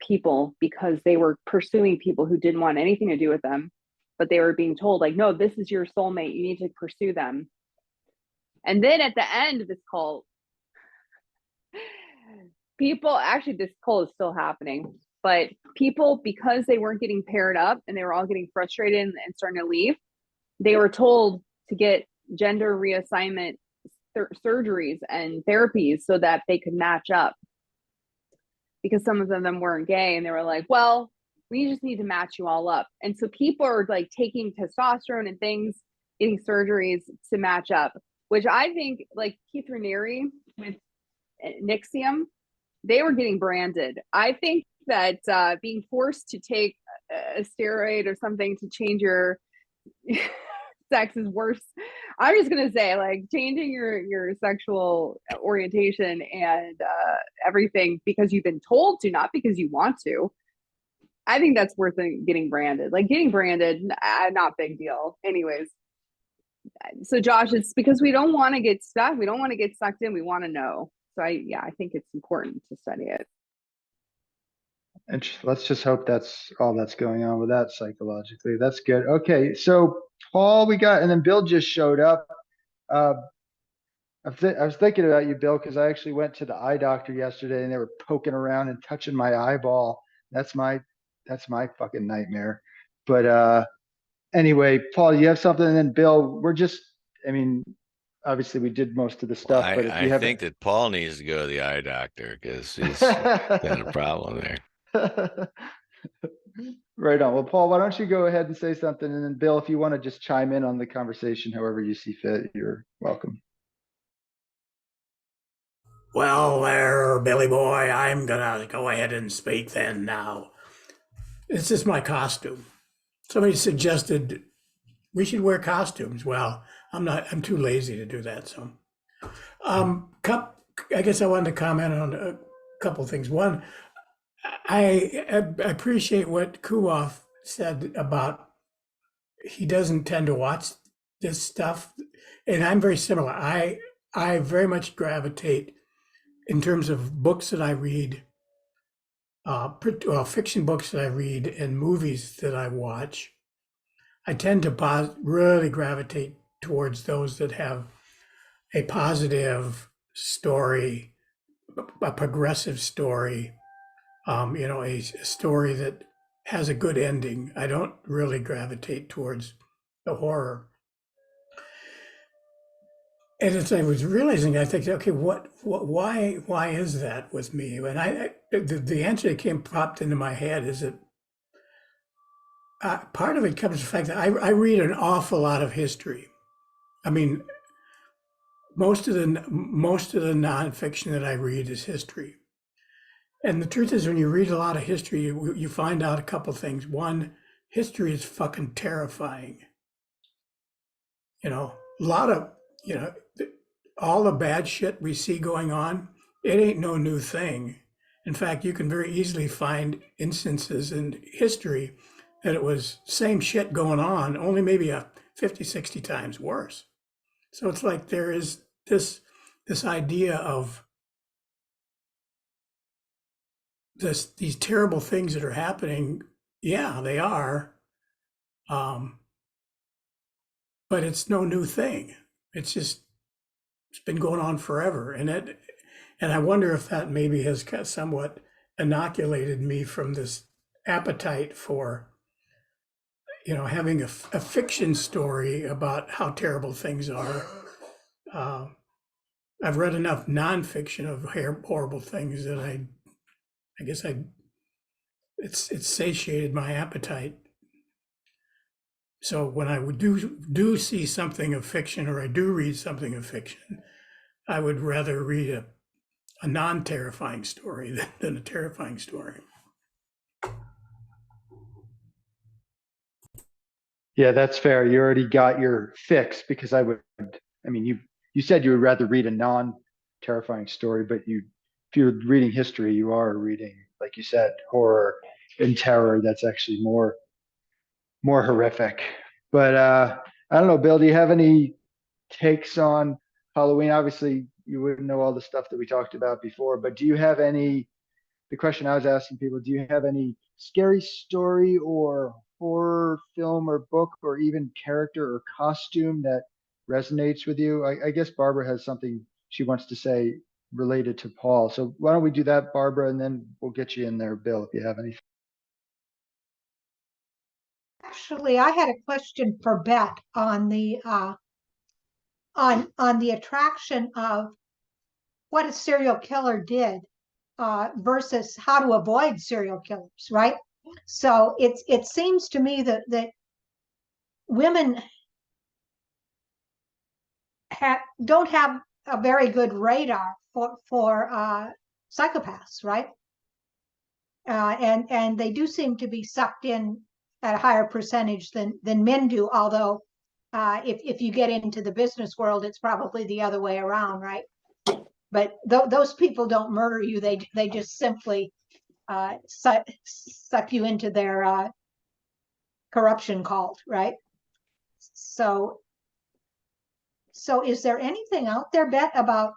people because they were pursuing people who didn't want anything to do with them, but they were being told like, no, this is your soulmate, you need to pursue them. And then at the end of this cult, people, actually this cult is still happening, but people, because they weren't getting paired up and they were all getting frustrated and starting to leave, they were told to get gender reassignment surgeries and therapies so that they could match up, because some of them weren't gay, and they were like, well, we just need to match you all up. And so people are like taking testosterone and things, getting surgeries to match up, which I think, like Keith Raniere with Nixium, they were getting branded. I think that being forced to take a steroid or something to change your sex is worse. I'm just gonna say, like, changing your sexual orientation and everything because you've been told to, not because you want to. I think that's worth getting branded. Like getting branded, not big deal. Anyways, so Josh, it's because we don't want to get stuck. We don't want to get sucked in. We want to know. So I think it's important to study it. And let's just hope that's all that's going on with that psychologically. That's good. Okay, so Paul, we got, and then Bill just showed up. I was thinking about you, Bill, because I actually went to the eye doctor yesterday, and they were poking around and touching my eyeball. That's my fucking nightmare. But anyway, Paul, you have something, and then Bill, I mean, obviously we did most of the stuff, but if you I think that Paul needs to go to the eye doctor because he's got a problem there. Right on. Well, Paul, why don't you go ahead and say something, and then Bill, if you want to just chime in on the conversation however you see fit, you're welcome. Well, there, Billy boy, I'm gonna go ahead and speak then now. This is my costume. Somebody suggested we should wear costumes. Well, I'm too lazy to do that. So, I guess I wanted to comment on a couple things. One, I appreciate what Kuoff said about he doesn't tend to watch this stuff, and I'm very similar. I very much gravitate in terms of books that I read, fiction books that I read, and movies that I watch. I tend to really gravitate towards those that have a positive story, a progressive story, a story that has a good ending. I don't really gravitate towards the horror. And as I was realizing, I think, okay, why is that with me? And the answer that popped into my head is that part of it comes from the fact that I read an awful lot of history. I mean, most of the nonfiction that I read is history. And the truth is, when you read a lot of history, you find out a couple things. One, history is fucking terrifying. A lot of, all the bad shit we see going on, it ain't no new thing. In fact, you can very easily find instances in history that it was same shit going on, only maybe 50, 60 times worse. So it's like there is this idea of these terrible things that are happening, yeah, they are. But it's no new thing. It's been going on forever. And I wonder if that maybe has somewhat inoculated me from this appetite for, having a fiction story about how terrible things are. I've read enough nonfiction of horrible things that I guess it's satiated my appetite. So when I would do see something of fiction, or I do read something of fiction, I would rather read a non-terrifying story than a terrifying story. Yeah, that's fair. You already got your fix, because I mean, you said you would rather read a non-terrifying story, but if you're reading history, you are reading, like you said, horror and terror. That's actually more horrific. But I don't know, Bill, do you have any takes on Halloween? Obviously, you wouldn't know all the stuff that we talked about before, but do you have the question I was asking people, do you have any scary story or horror film or book or even character or costume that resonates with you? I guess Barbara has something she wants to say related to Paul. So why don't we do that, Barbara, and then we'll get you in there, Bill, if you have anything. Actually, I had a question for Beth on the on the attraction of what a serial killer did versus how to avoid serial killers, right? So it seems to me that women don't have a very good radar for psychopaths, right? And they do seem to be sucked in at a higher percentage than men do. Although, if you get into the business world, it's probably the other way around, right? But those people don't murder you; they just simply suck you into their corruption cult, right? So is there anything out there, Beth, about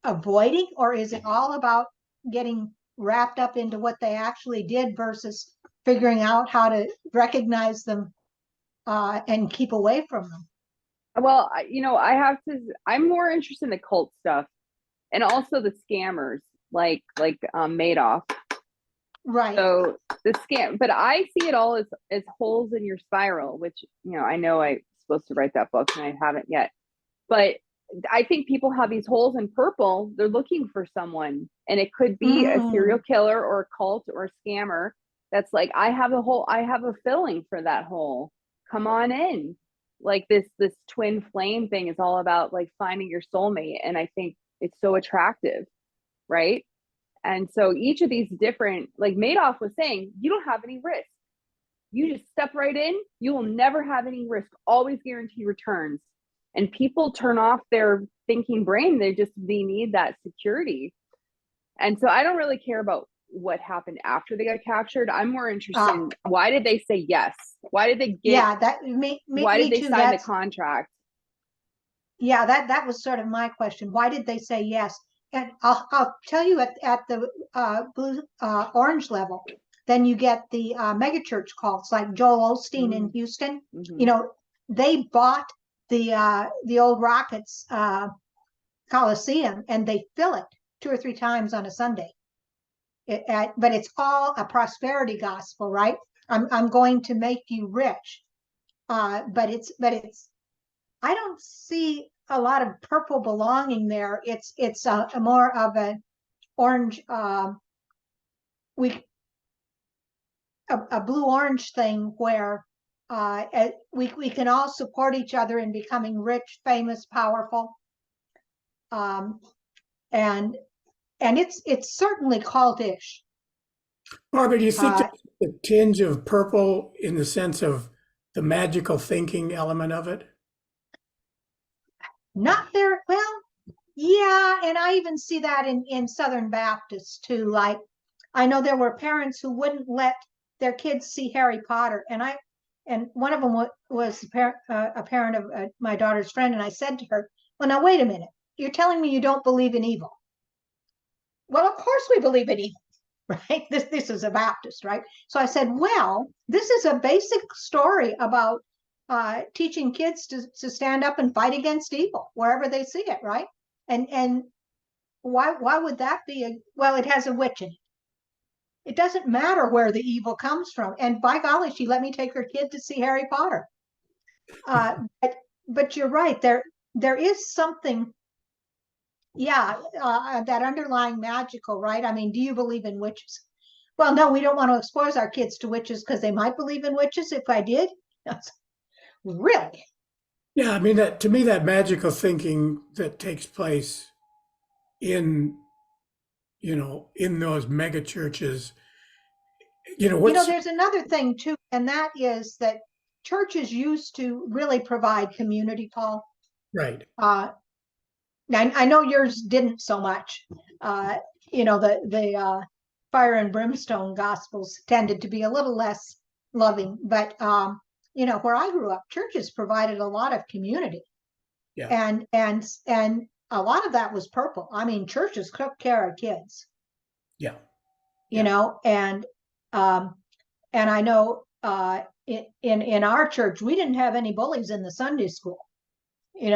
avoiding, or is it all about getting wrapped up into what they actually did versus figuring out how to recognize them and keep away from them? Well, I'm more interested in the cult stuff and also the scammers like Madoff. Right. So the scam, but I see it all as holes in your spiral, which, I know I'm supposed to write that book and I haven't yet, but I think people have these holes in purple. They're looking for someone, and it could be a serial killer or a cult or a scammer. That's like, I have a filling for that hole. Come on in. Like this twin flame thing is all about like finding your soulmate. And I think it's so attractive. Right. And so each of these different, like Madoff was saying, you don't have any risk. You just step right in. You will never have any risk. Always guarantee returns. And people turn off their thinking brain. They need that security. And so I don't really care about what happened after they got captured. I'm more interested in why did they say yes? Why did they get? Yeah, why did they sign the contract? Yeah, that was sort of my question. Why did they say yes? And I'll tell you at the blue orange level, then you get the megachurch cults like Joel Osteen in Houston. They bought the old Rockets Coliseum and they fill it 2 or 3 times on a Sunday. But it's all a prosperity gospel, right? I'm going to make you rich, but it's I don't see a lot of purple belonging there. It's a more of an orange, a blue orange thing where we can all support each other in becoming rich, famous, powerful, and it's certainly cultish. Barbara, do you think there's a tinge of purple in the sense of the magical thinking element of it? Not there. Well, yeah, and I even see that in Southern Baptists too. Like, I know there were parents who wouldn't let their kids see Harry Potter, and one of them was a parent of my daughter's friend, and I said to her, "Well, now wait a minute. You're telling me you don't believe in evil?" well, of course we believe in evil, right? This is a Baptist, right? So I said, well, this is a basic story about teaching kids to stand up and fight against evil wherever they see it, right? And why would that be? Well, it has a witch in it. It doesn't matter where the evil comes from. And by golly, she let me take her kid to see Harry Potter. But you're right. There is something, yeah, that underlying magical, right? I mean, do you believe in witches? Well, no, we don't want to expose our kids to witches because they might believe in witches if I did. Really? Yeah, I mean, that to me, that magical thinking that takes place in, in those mega churches, There's another thing too, and that is that churches used to really provide community, Paul. right. I know yours didn't so much. The fire and brimstone gospels tended to be a little less loving, but where I grew up, churches provided a lot of community. Yeah. And a lot of that was purple. I mean, churches took care of kids. Yeah. And I know in our church we didn't have any bullies in the Sunday school. It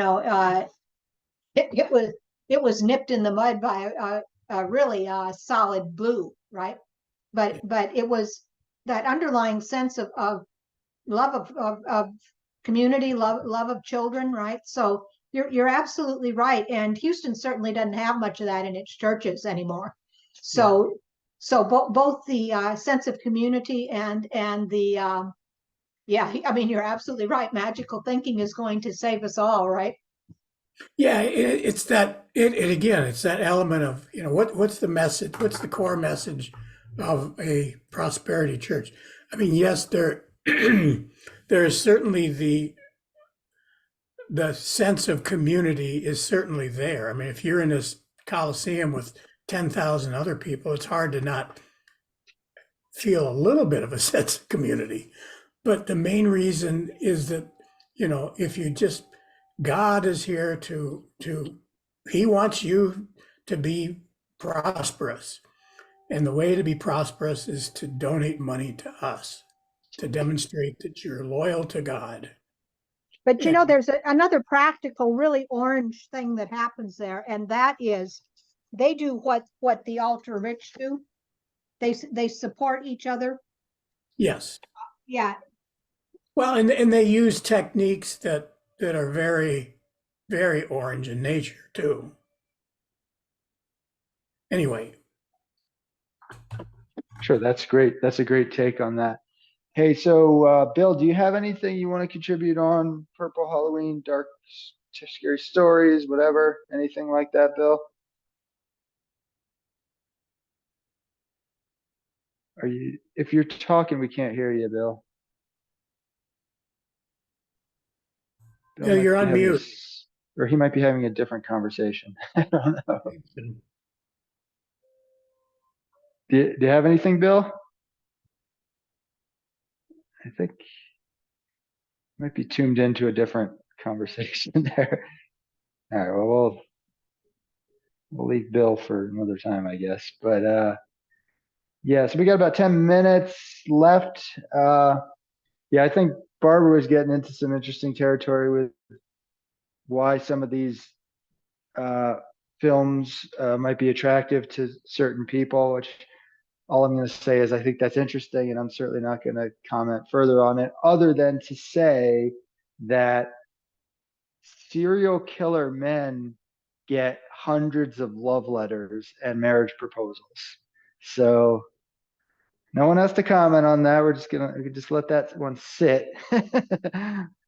was nipped in the mud by a really solid blue, right? But it was that underlying sense of love of community, love of children, right? So you're absolutely right. And Houston certainly doesn't have much of that in its churches anymore. So both the sense of community and the I mean, you're absolutely right. Magical thinking is going to save us all, right? Yeah, it's that again, it's that element of, what's the message, what's the core message of a prosperity church? I mean, yes, there there is certainly the sense of community is certainly there. I mean, if you're in this Coliseum with 10,000 other people, it's hard to not feel a little bit of a sense of community. But the main reason is that, if you just, God is here he wants you to be prosperous. And the way to be prosperous is to donate money to us, to demonstrate that you're loyal to God. But there's another practical, really orange thing that happens there, and that is they do what the ultra rich do. They support each other. Yes. Yeah. Well, and they use techniques that are very, very orange in nature too. Anyway. Sure, that's great. That's a great take on that. Hey, so Bill, do you have anything you want to contribute on Purple Halloween, dark, scary stories, whatever, anything like that, Bill? If you're talking, we can't hear you, Bill. Bill, you're on mute. Or he might be having a different conversation. I don't know. Do you have anything, Bill? I think might be tuned into a different conversation there. All right, well, we'll leave Bill for another time, I guess. But yeah, so we got about 10 minutes left. I think Barbara was getting into some interesting territory with why some of these films might be attractive to certain people, which all I'm going to say is I think that's interesting, and I'm certainly not going to comment further on it other than to say that serial killer men get hundreds of love letters and marriage proposals. So no one has to comment on that. We can just let that one sit.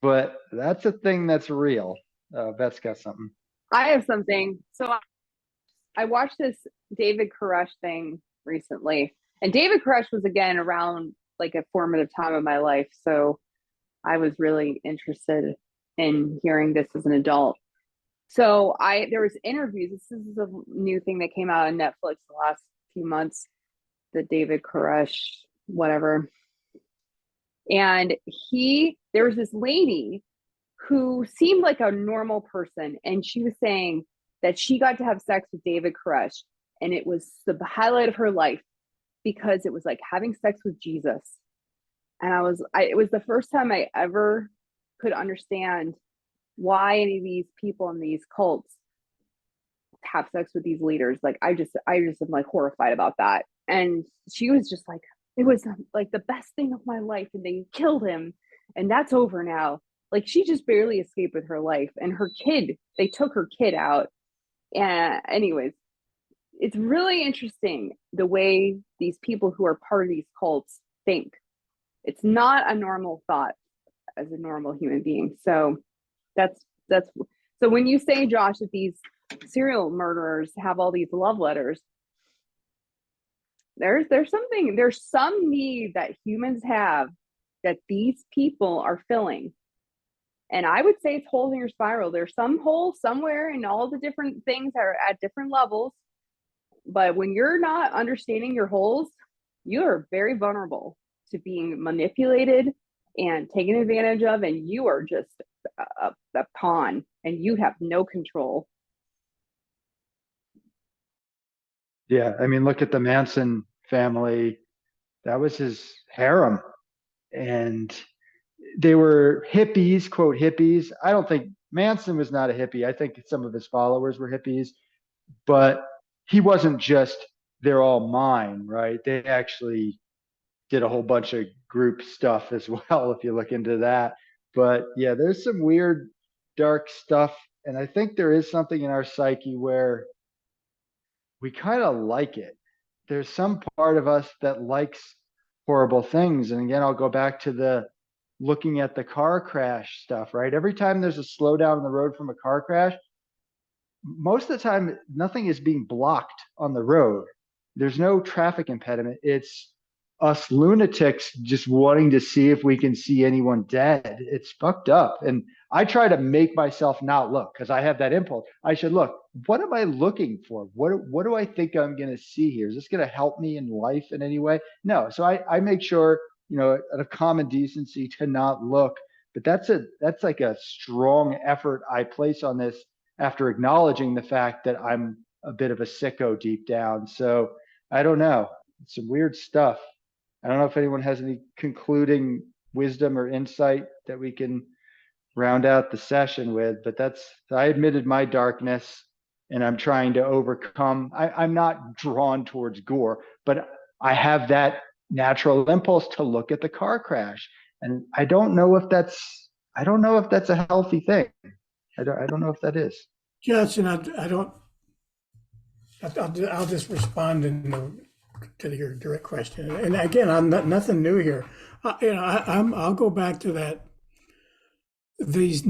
But that's a thing that's real. Beth's got something. I have something. So I watched this David Koresh thing recently, and David Koresh was again around like a formative time of my life. So I was really interested in hearing this as an adult. So there was interviews. This is a new thing that came out on Netflix the last few months, the David Koresh, whatever. And there was this lady who seemed like a normal person. And she was saying that she got to have sex with David Koresh and it was the highlight of her life because it was like having sex with Jesus. And it was the first time I ever could understand why any of these people in these cults have sex with these leaders. Like I just am like horrified about that. And she was just like, it was like the best thing of my life, and they killed him, and that's over now. Like she just barely escaped with her life, and her kid, they took her kid out. And anyways, it's really interesting the way these people who are part of these cults think. It's not a normal thought as a normal human being. So that's so when you say, Josh, that these serial murderers have all these love letters, there's some need that humans have that these people are filling. And I would say it's holes in your spiral. There's some hole somewhere, and all the different things are at different levels. But when you're not understanding your holes, you are very vulnerable to being manipulated and taken advantage of, and you are just a pawn, and you have no control. Yeah, I mean, look at the Manson family. That was his harem, and they were hippies, quote hippies. I don't think Manson was not a hippie. I think some of his followers were hippies, but he wasn't just they're all mine, right? They actually did a whole bunch of group stuff as well, if you look into that. But yeah, there's some weird, dark stuff. And I think there is something in our psyche where we kind of like it. There's some part of us that likes horrible things. And again, I'll go back to the looking at the car crash stuff, right? Every time there's a slowdown on the road from a car crash, most of the time, nothing is being blocked on the road. There's no traffic impediment. It's us lunatics just wanting to see if we can see anyone dead. It's fucked up. And I try to make myself not look because I have that impulse. I should look. What am I looking for? What do I think I'm going to see here? Is this going to help me in life in any way? No. So I make sure, out of common decency to not look. But that's like a strong effort I place on this after acknowledging the fact that I'm a bit of a sicko deep down. So I don't know. It's some weird stuff. I don't know if anyone has any concluding wisdom or insight that we can round out the session with, but I admitted my darkness and I'm trying to overcome. I'm not drawn towards gore, but I have that natural impulse to look at the car crash. And I don't know if that's a healthy thing. I don't know if that is. Justin, I'll just respond to your direct question. And again, I'm nothing new here. I'll go back to that. These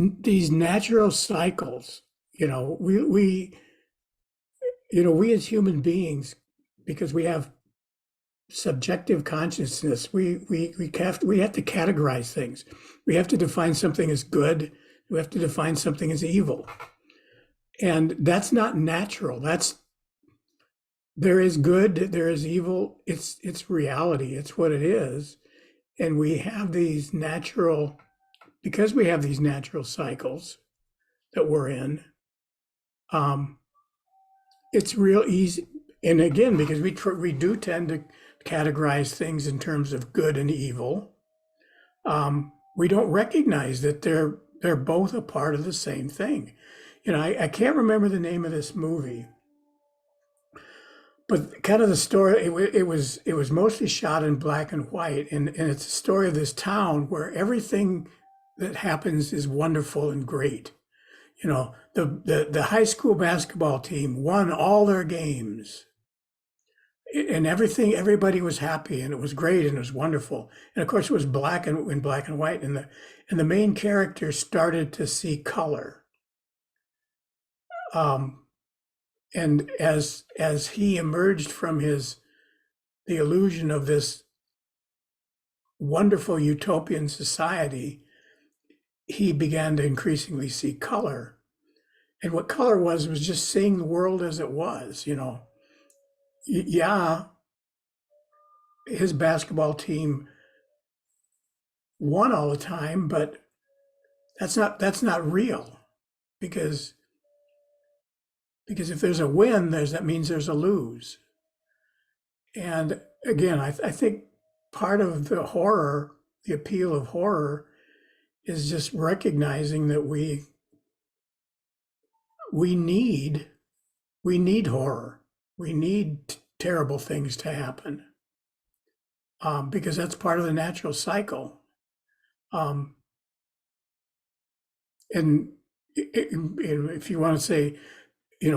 natural cycles. We as human beings, because we have subjective consciousness, we have to categorize things. We have to define something as good. We have to define something as evil. And that's not natural. There is good, there is evil. It's reality. It's what it is. And we have these natural cycles that we're in. It's real easy. And again, because we do tend to categorize things in terms of good and evil, we don't recognize that they're both a part of the same thing. I can't remember the name of this movie, but kind of the story, it was mostly shot in black and white, and it's a story of this town where everything that happens is wonderful and great. The high school basketball team won all their games, and everybody was happy, and it was great, and it was wonderful. And of course, it was black and white, and the main character started to see color. And as he emerged from the illusion of this wonderful utopian society, he began to increasingly see color. And what color was just seeing the world as it was. Yeah, his basketball team won all the time, but that's not real, because Because if there's a win, that means there's a lose. And again, I think part of the horror, the appeal of horror, is just recognizing that we need horror. We need terrible things to happen, because that's part of the natural cycle. And if you want to say,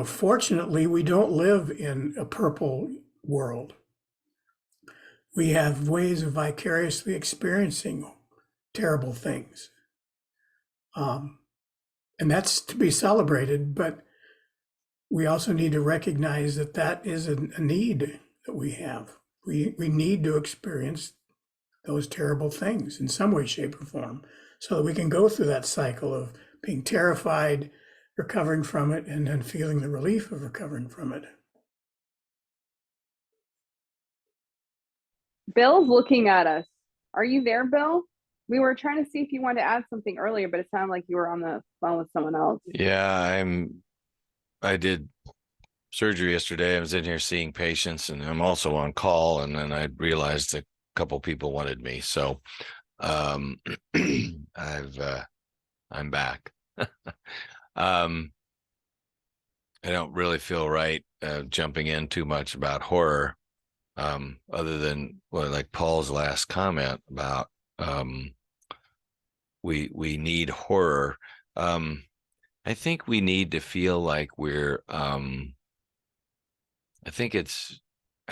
fortunately, we don't live in a purple world. We have ways of vicariously experiencing terrible things. And that's to be celebrated, but we also need to recognize that is a need that we have. We need to experience those terrible things in some way, shape, or form so that we can go through that cycle of being terrified, recovering from it, and then feeling the relief of recovering from it. Bill's looking at us. Are you there, Bill? We were trying to see if you wanted to add something earlier, but it sounded like you were on the phone with someone else. Yeah, I did surgery yesterday. I was in here seeing patients, and I'm also on call, and then I realized a couple people wanted me. So I'm back. I don't really feel right jumping in too much about horror, other than like Paul's last comment about we need horror. I think we need to feel like we're I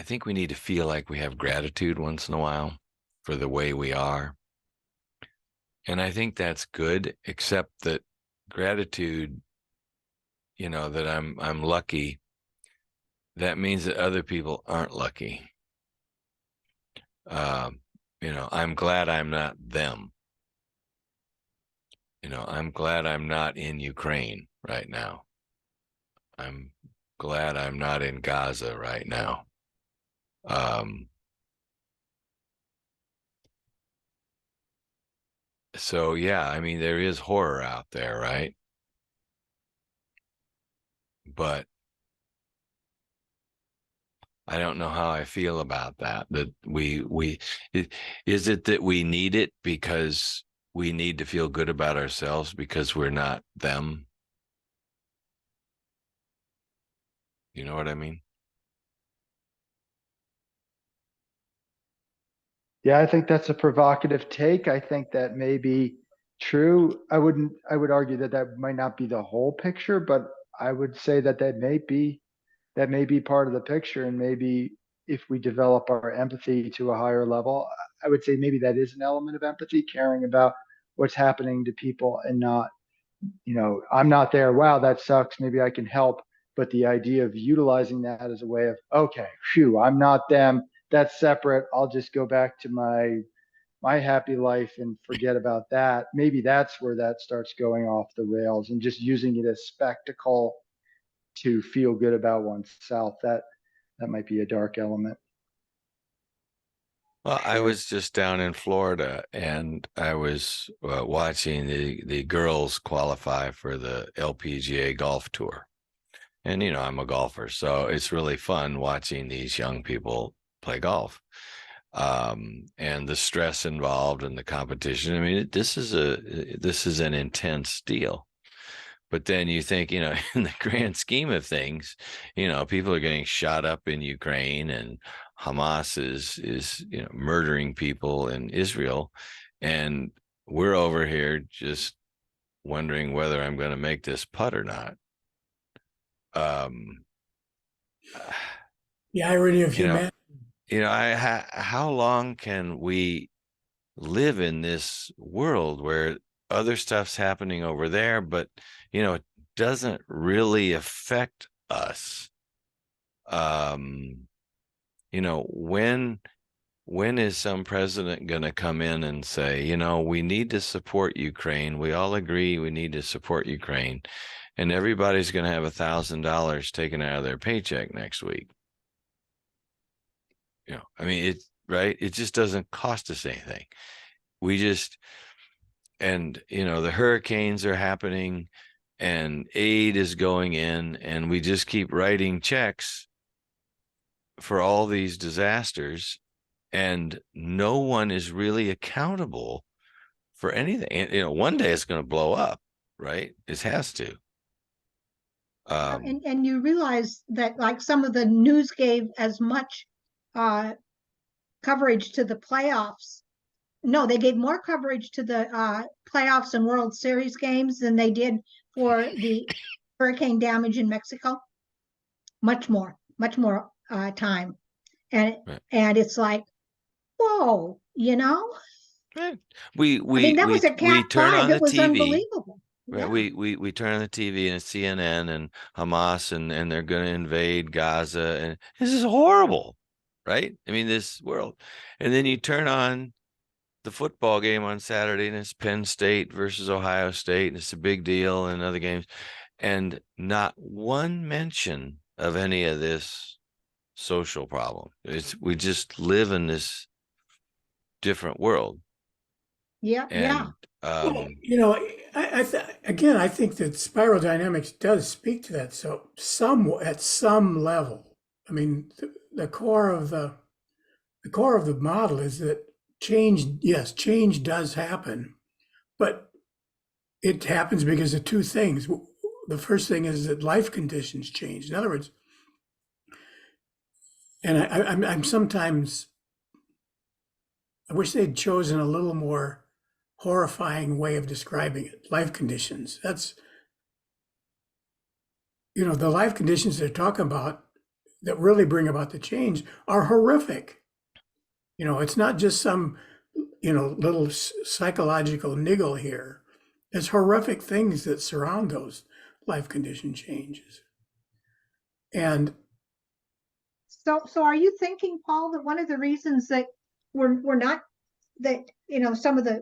think we need to feel like we have gratitude once in a while for the way we are. And I think that's good, except that gratitude, that I'm lucky, that means that other people aren't lucky. I'm glad I'm not them. I'm glad I'm not in Ukraine right now. I'm glad I'm not in Gaza right now. So yeah, I mean, there is horror out there, right? But I don't know how I feel about that. That is it that we need it because we need to feel good about ourselves because we're not them? You know what I mean? Yeah, I think that's a provocative take. I think that may be true. I would argue that might not be the whole picture, but I would say that may be part of the picture. And maybe if we develop our empathy to a higher level, I would say maybe that is an element of empathy, caring about what's happening to people and not, I'm not there. Wow, that sucks. Maybe I can help. But the idea of utilizing that as a way of, okay, phew, I'm not them. That's separate. I'll just go back to my happy life and forget about that. Maybe that's where that starts going off the rails, and just using it as spectacle to feel good about oneself. That might be a dark element. Well, I was just down in Florida, and I was watching the girls qualify for the LPGA golf tour. And, I'm a golfer, so it's really fun watching these young people play golf. And the stress involved and the competition. I mean, this is an intense deal. But then you think, in the grand scheme of things, people are getting shot up in Ukraine, and Hamas is murdering people in Israel, and we're over here just wondering whether I'm going to make this putt or not. The irony of humanity. How long can we live in this world where other stuff's happening over there, but it doesn't really affect us? When is some president going to come in and say, we need to support Ukraine. We all agree we need to support Ukraine, and everybody's going to have $1,000 taken out of their paycheck next week. I mean, it just doesn't cost us anything. The hurricanes are happening. and aid is going in, and we just keep writing checks for all these disasters, and no one is really accountable for anything. And, you know, one day it's going to blow up, right? It has to. And you realize that like some of the news gave as much coverage to the playoffs. No, they gave more coverage to the playoffs and World Series games than they did for the hurricane damage in Mexico. Much more time. And Right. and it's like, whoa, you know? We I mean, that was a we Cat turn 5. on It the was TV. unbelievable. Right. Yeah. We turn on the TV and it's CNN and Hamas and they're going to invade Gaza, and this is horrible, right? I mean, this world. And then you turn on the football game on Saturday and it's Penn State versus Ohio State, and it's a big deal, and other games, and not one mention of any of this social problem. We just live in this different world. Yeah. And Well, you know, again, I think that spiral dynamics does speak to that. So at some level, I mean, the core of the model is that change, yes, change does happen, but it happens because of two things. The first thing is that life conditions change. In other words, and I'm sometimes, I wish they'd chosen a little more horrifying way of describing it. Life conditions. That's, you know, the life conditions they're talking about that really bring about the change are horrific. You know, it's not just some, you know, little psychological niggle here. There's horrific things that surround those life condition changes. And so are you thinking, Paul, that one of the reasons that we're not, that, you know, some of the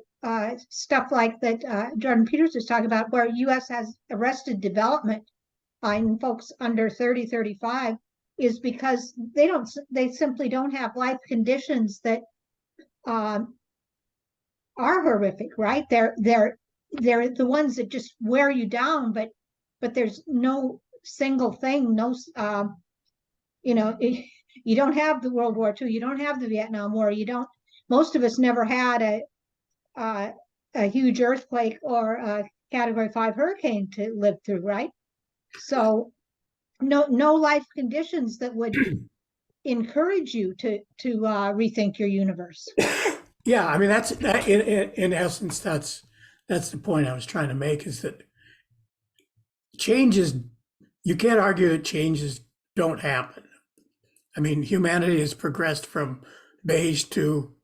stuff like that Jordan Peters was talking about, where US has arrested development in folks under 30, 35, is because they simply don't have life conditions that are horrific, right? They're the ones that just wear you down, but there's no single thing, no you know, you don't have the World War II, you don't have the Vietnam War, most of us never had a huge earthquake or a Category 5 hurricane to live through, right? So no life conditions that would encourage you to rethink your universe. yeah, I mean, that's in essence, that's the point I was trying to make, is that changes, you can't argue that changes don't happen. I mean, humanity has progressed from beige to,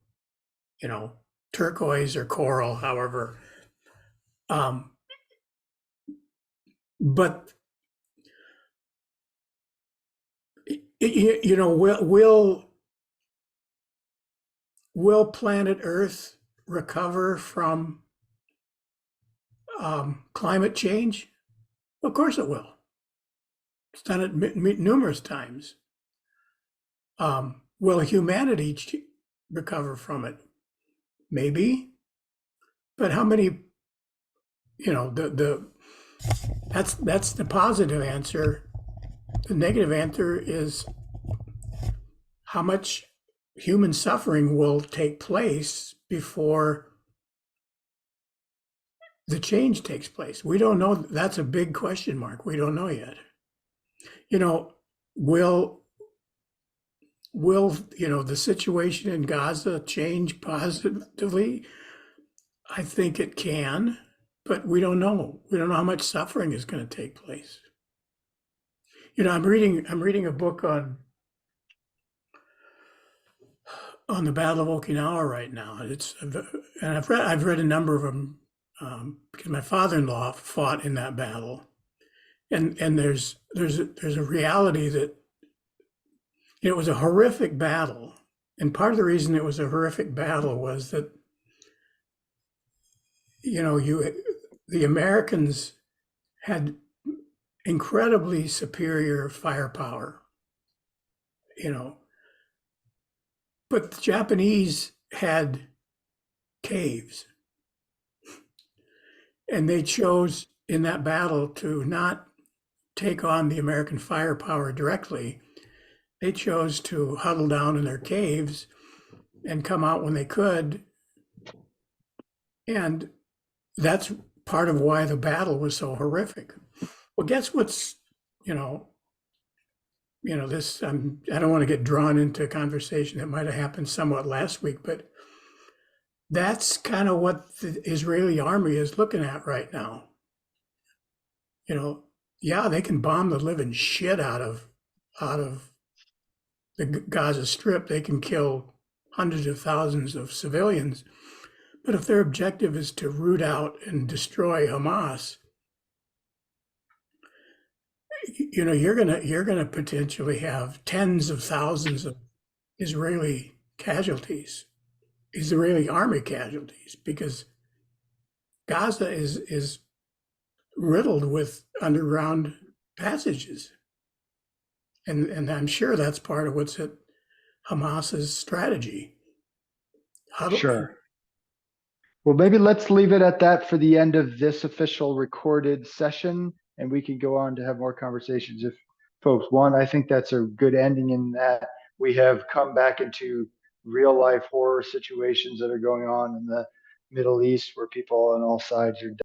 you know, turquoise or coral, however. But you know, will planet Earth recover from climate change? Of course it will. It's done it numerous times. Will humanity recover from it? Maybe. But how many, you know, that's the positive answer. The negative answer is how much human suffering will take place before the change takes place. We don't know. That's a big question mark. We don't know yet. You know, will you know, the situation in Gaza change positively? I think it can, but we don't know. We don't know how much suffering is going to take place. You know, I'm reading a book on the Battle of Okinawa right now. And I've read a number of them because my father-in-law fought in that battle, and there's a reality that it was a horrific battle, and part of the reason it was a horrific battle was that, you know, the Americans had incredibly superior firepower, you know, but the Japanese had caves, and they chose in that battle to not take on the American firepower directly. They chose to huddle down in their caves and come out when they could. And that's part of why the battle was so horrific. Well, guess what's, this, I don't want to get drawn into a conversation that might have happened somewhat last week, but that's kind of what the Israeli army is looking at right now. Yeah, they can bomb the living shit out of the Gaza Strip. They can kill hundreds of thousands of civilians. But if their objective is to root out and destroy Hamas, you're gonna potentially have tens of thousands of Israeli casualties, Israeli army casualties, because Gaza is riddled with underground passages. And I'm sure that's part of what's at Hamas's strategy. Sure. Well, maybe let's leave it at that for the end of this official recorded session, and we can go on to have more conversations if folks want. I think that's a good ending in that we have come back into real life horror situations that are going on in the Middle East where people on all sides are